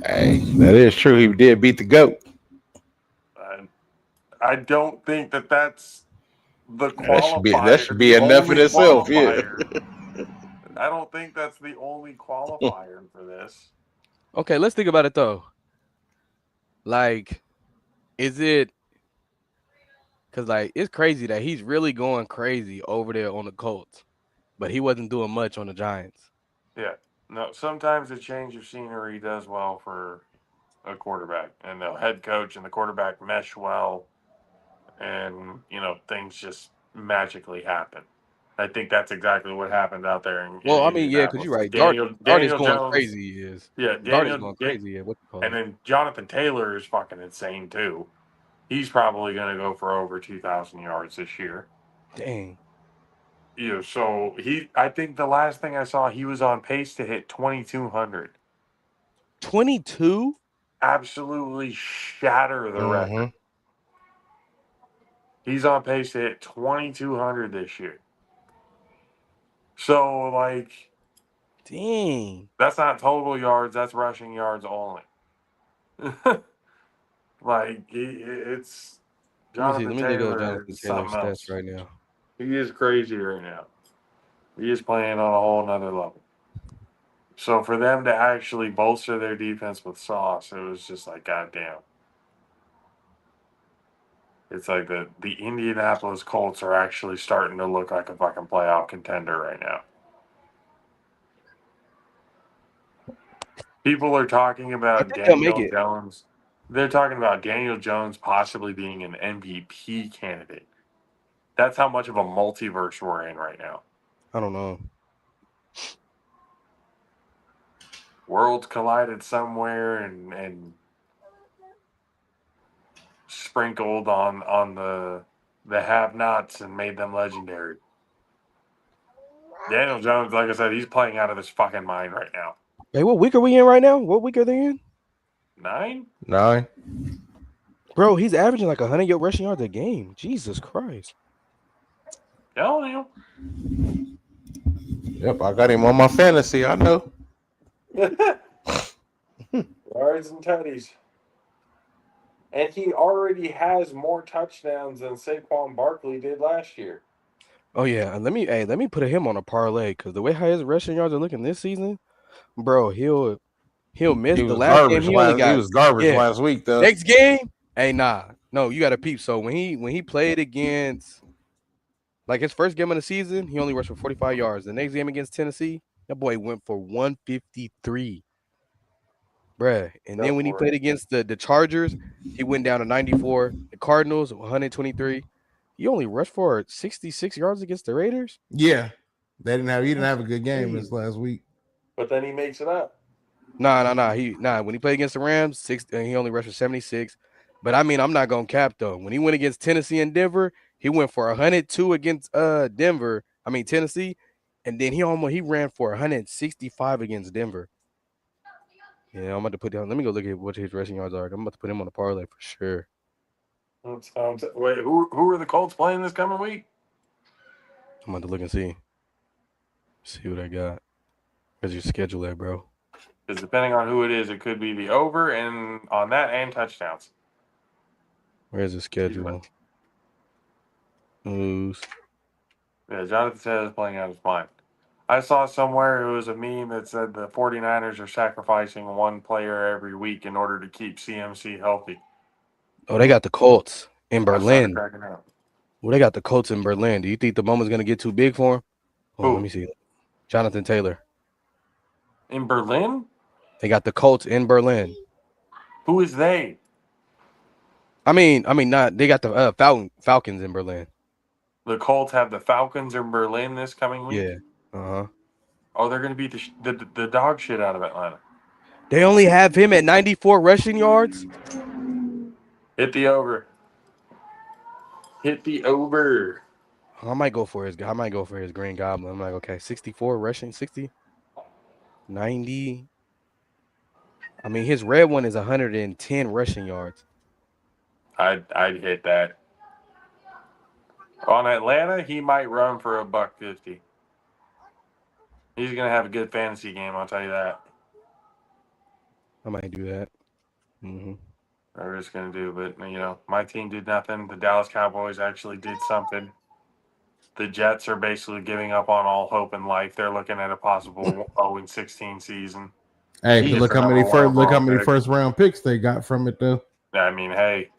Hey, that is true. He did beat the GOAT. I don't think that's the qualifier. That should be enough in itself. Yeah. I don't think that's the only qualifier for this. Okay, let's think about it though. Like, is it because like it's crazy that he's really going crazy over there on the Colts, but he wasn't doing much on the Giants. Yeah. No, sometimes a change of scenery does well for a quarterback, and the head coach and the quarterback mesh well, and things just magically happen. I think that's exactly what happened out there in Well, I mean, yeah, because you're right. Daniel Daniel going Jones, crazy is Daniel going crazy. Yeah, what you call and it? then Jonathan Taylor is fucking insane too. He's probably going to go for over 2,000 yards this year. Dang. So I think the last thing I saw, he was on pace to hit 2,200. 22? Absolutely shatter the record. He's on pace to hit 2,200 this year. So, like, dang, that's not total yards. That's rushing yards only. Like, it's Jonathan Let me look up Taylor Jonathan is Taylor's something stats else. right now. He is crazy right now. He is playing on a whole nother level. So for them to actually bolster their defense with Sauce, it was just like, goddamn. It's like the Indianapolis Colts are actually starting to look like a fucking playoff contender right now. People are talking about Daniel Jones. They're talking about Daniel Jones possibly being an MVP candidate. That's how much of a multiverse we're in right now. I don't know. Worlds collided somewhere and sprinkled on the have-nots and made them legendary. Daniel Jones, like I said, he's playing out of his fucking mind right now. Hey, what week are we in right now? What week are they in? 9? Bro, he's averaging like 100 rushing yards a game. Jesus Christ. Hell yeah. Yep, I got him on my fantasy. I know. Yards and tutties. And he already has more touchdowns than Saquon Barkley did last year. Oh yeah, and let me put him on a parlay because the way how his rushing yards are looking this season, bro, he'll miss He the was last game. garbage He only last. He got was garbage yeah. last week though. Next game, hey no, you got to peep. So when he played against like his first game of the season, he only rushed for 45 yards. The next game against Tennessee, that boy went for 153, bruh. And Go then when he for it. played against the Chargers, he went down to 94. The Cardinals 123. He only rushed for 66 yards against the Raiders. Yeah, he didn't have a good game Crazy. this last week. But then he makes it up. Nah. When he played against the Rams, he only rushed for 76. But I mean, I'm not gonna cap though. When he went against Tennessee and Denver, he went for 102 against Tennessee, and then he ran for 165 against Denver. Yeah, I'm about to put down. Let me go look at what his rushing yards are. I'm about to put him on a parlay for sure. Wait, who are the Colts playing this coming week? I'm about to look and see what I got. Where's your schedule at, bro? Because depending on who it is, it could be the over and on that and touchdowns. Where's the schedule? Moves. Yeah, Jonathan says playing out his mind. I saw somewhere it was a meme that said the 49ers are sacrificing one player every week in order to keep CMC healthy. Oh, they got the Colts in I started Berlin. cracking up. Well, they got the Colts in Berlin. Do you think the moment's gonna get too big for him? Hold on, let Who? me see. Jonathan Taylor. In Berlin? They got the Colts in Berlin. Who is they? I mean, not. They got the Falcons in Berlin. The Colts have the Falcons in Berlin this coming week? Yeah. Uh-huh. Oh, they're going to beat the dog shit out of Atlanta. They only have him at 94 rushing yards. Hit the over. Hit the over. I might go for his Green Goblin. I'm like, okay, 64 rushing, 60, 90. I mean, his red one is 110 rushing yards. I'd hit that. On Atlanta, he might run for $150. He's going to have a good fantasy game, I'll tell you that. I might do that. They're just going to do, but, you know, my team did nothing. The Dallas Cowboys actually did something. The Jets are basically giving up on all hope in life. They're looking at a possible 0-16 season. Hey, It's look the how many number one overall pick. first round picks they got from it though. I mean, hey,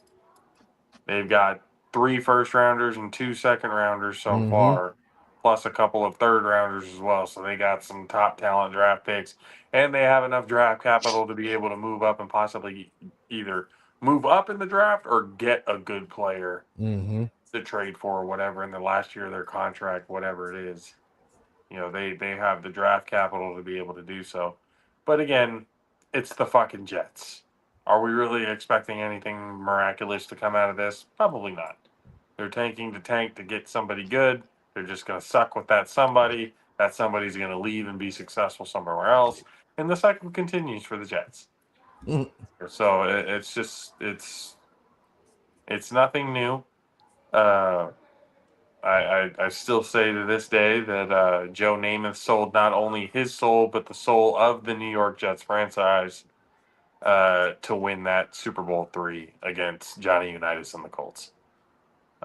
they've got 3 first-rounders and 2 second-rounders so far, plus a couple of third-rounders as well. So they got some top talent draft picks, and they have enough draft capital to be able to move up and possibly either move up in the draft or get a good player to trade for or whatever in the last year of their contract, whatever it is. You know, they have the draft capital to be able to do so. But again, it's the fucking Jets. Are we really expecting anything miraculous to come out of this? Probably not. They're tanking to tank to get somebody good. They're just going to suck with that somebody. That somebody's going to leave and be successful somewhere else. And the cycle continues for the Jets. So it's nothing new. I still say to this day that Joe Namath sold not only his soul, but the soul of the New York Jets franchise to win that Super Bowl III against Johnny Unitas and the Colts.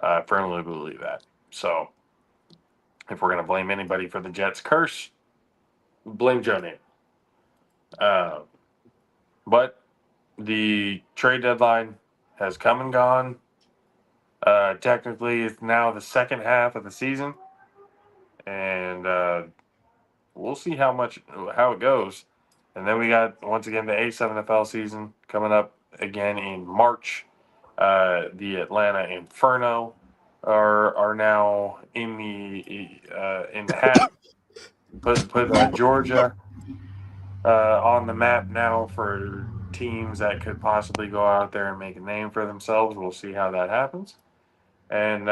I firmly believe that. So if we're going to blame anybody for the Jets' curse, blame Joe Namath. But the trade deadline has come and gone. Technically, it's now the second half of the season. And we'll see how it goes. And then we got, once again, the A7FL season coming up again in March. The Atlanta Inferno are now in the hat. Put Georgia on the map now for teams that could possibly go out there and make a name for themselves. We'll see how that happens. And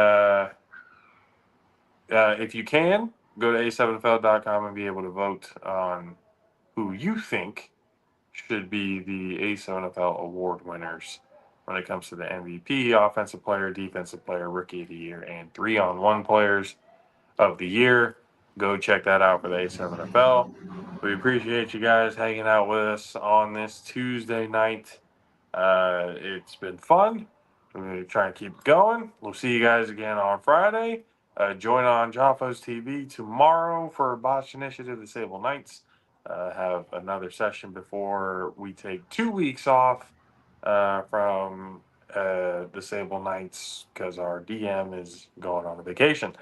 if you can, go to a7fl.com and be able to vote on who you think should be the A7FL award winners when it comes to the MVP, offensive player, defensive player, rookie of the year, and 3-on-1 players of the year. Go check that out for the A7FL. We appreciate you guys hanging out with us on this Tuesday night. It's been fun. We're going to try and keep going. We'll see you guys again on Friday. Join on JAFFOs TV tomorrow for Botch Initiative Disabled Nights. Have another session before we take 2 weeks off from Disabled Nights because our DM is going on a vacation.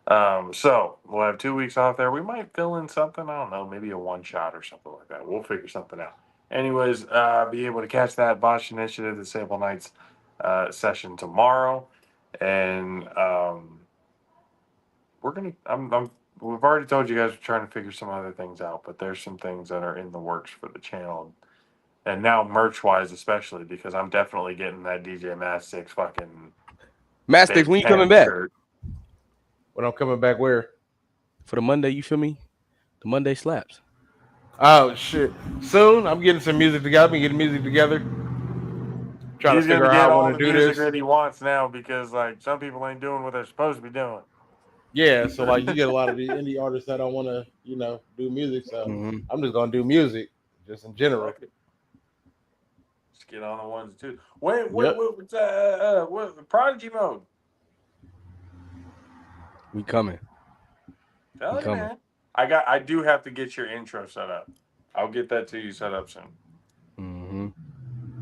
So we'll have 2 weeks off there. We might fill in something. I don't know, maybe a one shot or something like that. We'll figure something out. Anyways, be able to catch that Botch Initiative Disabled Nights session tomorrow, and we're gonna. We've already told you guys we're trying to figure some other things out, but there's some things that are in the works for the channel, and now merch wise, especially because I'm definitely getting that DJ Mastix fucking Mastix, when you coming back? shirt. When I'm coming back, where? For the Monday, you feel me? The Monday slaps. Oh shit! Soon, I'm getting some music together. I'm getting music together. Trying He's to figure gonna out get how I all want the to do music this. that he wants now because like some people ain't doing what they're supposed to be doing. Yeah, so like you get a lot of the indie artists that don't want to, do music. So I'm just gonna do music, just in general. Okay. Just get on the ones and twos. What Prodigy mode? We coming. Tell you, man. I do have to get your intro set up. I'll get that to you set up soon.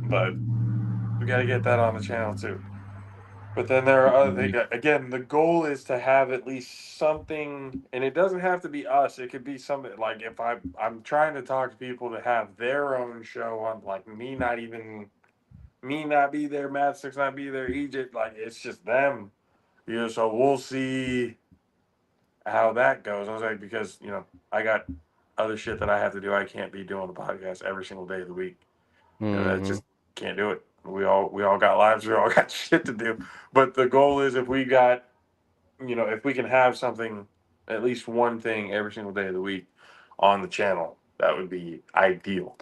But we got to get that on the channel too. But then there are other things. Again, the goal is to have at least something, and it doesn't have to be us. It could be something like if I'm trying to talk to people to have their own show on, like me not be there, Matt Six not be there, Egypt, like it's just them. So we'll see how that goes. I was like, because I got other shit that I have to do. I can't be doing the podcast every single day of the week. I just can't do it. We all got lives. We all got shit to do. But the goal is if we got, if we can have something, at least one thing every single day of the week on the channel, that would be ideal.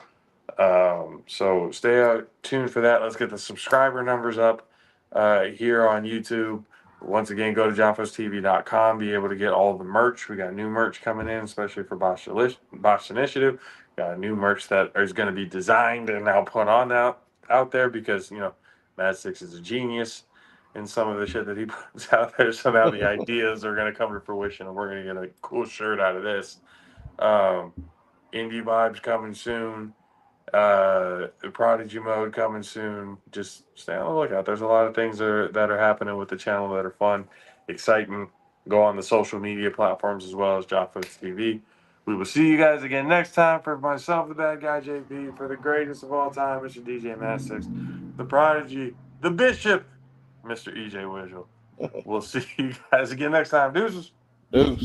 So stay tuned for that. Let's get the subscriber numbers up here on YouTube. Once again, go to JAFFOSTV.com. Be able to get all the merch. We got new merch coming in, especially for Botch Initiative. Got a new merch that is going to be designed and now put on out there because Mad Six is a genius in some of the shit that he puts out there. So now the ideas are going to come to fruition, and we're going to get a cool shirt out of this. Indie Vibes coming soon. The Prodigy mode coming soon. Just stay on the lookout. There's a lot of things that are happening with the channel that are fun, exciting. Go on the social media platforms as well as JAFFOs TV. We will see you guys again next time. For myself, the bad guy JP, for the greatest of all time, Mr. DJ Mastix, the Prodigy, the Bishop, Mr. EJ Wiggle. We'll see you guys again next time. Deuces. Deuce.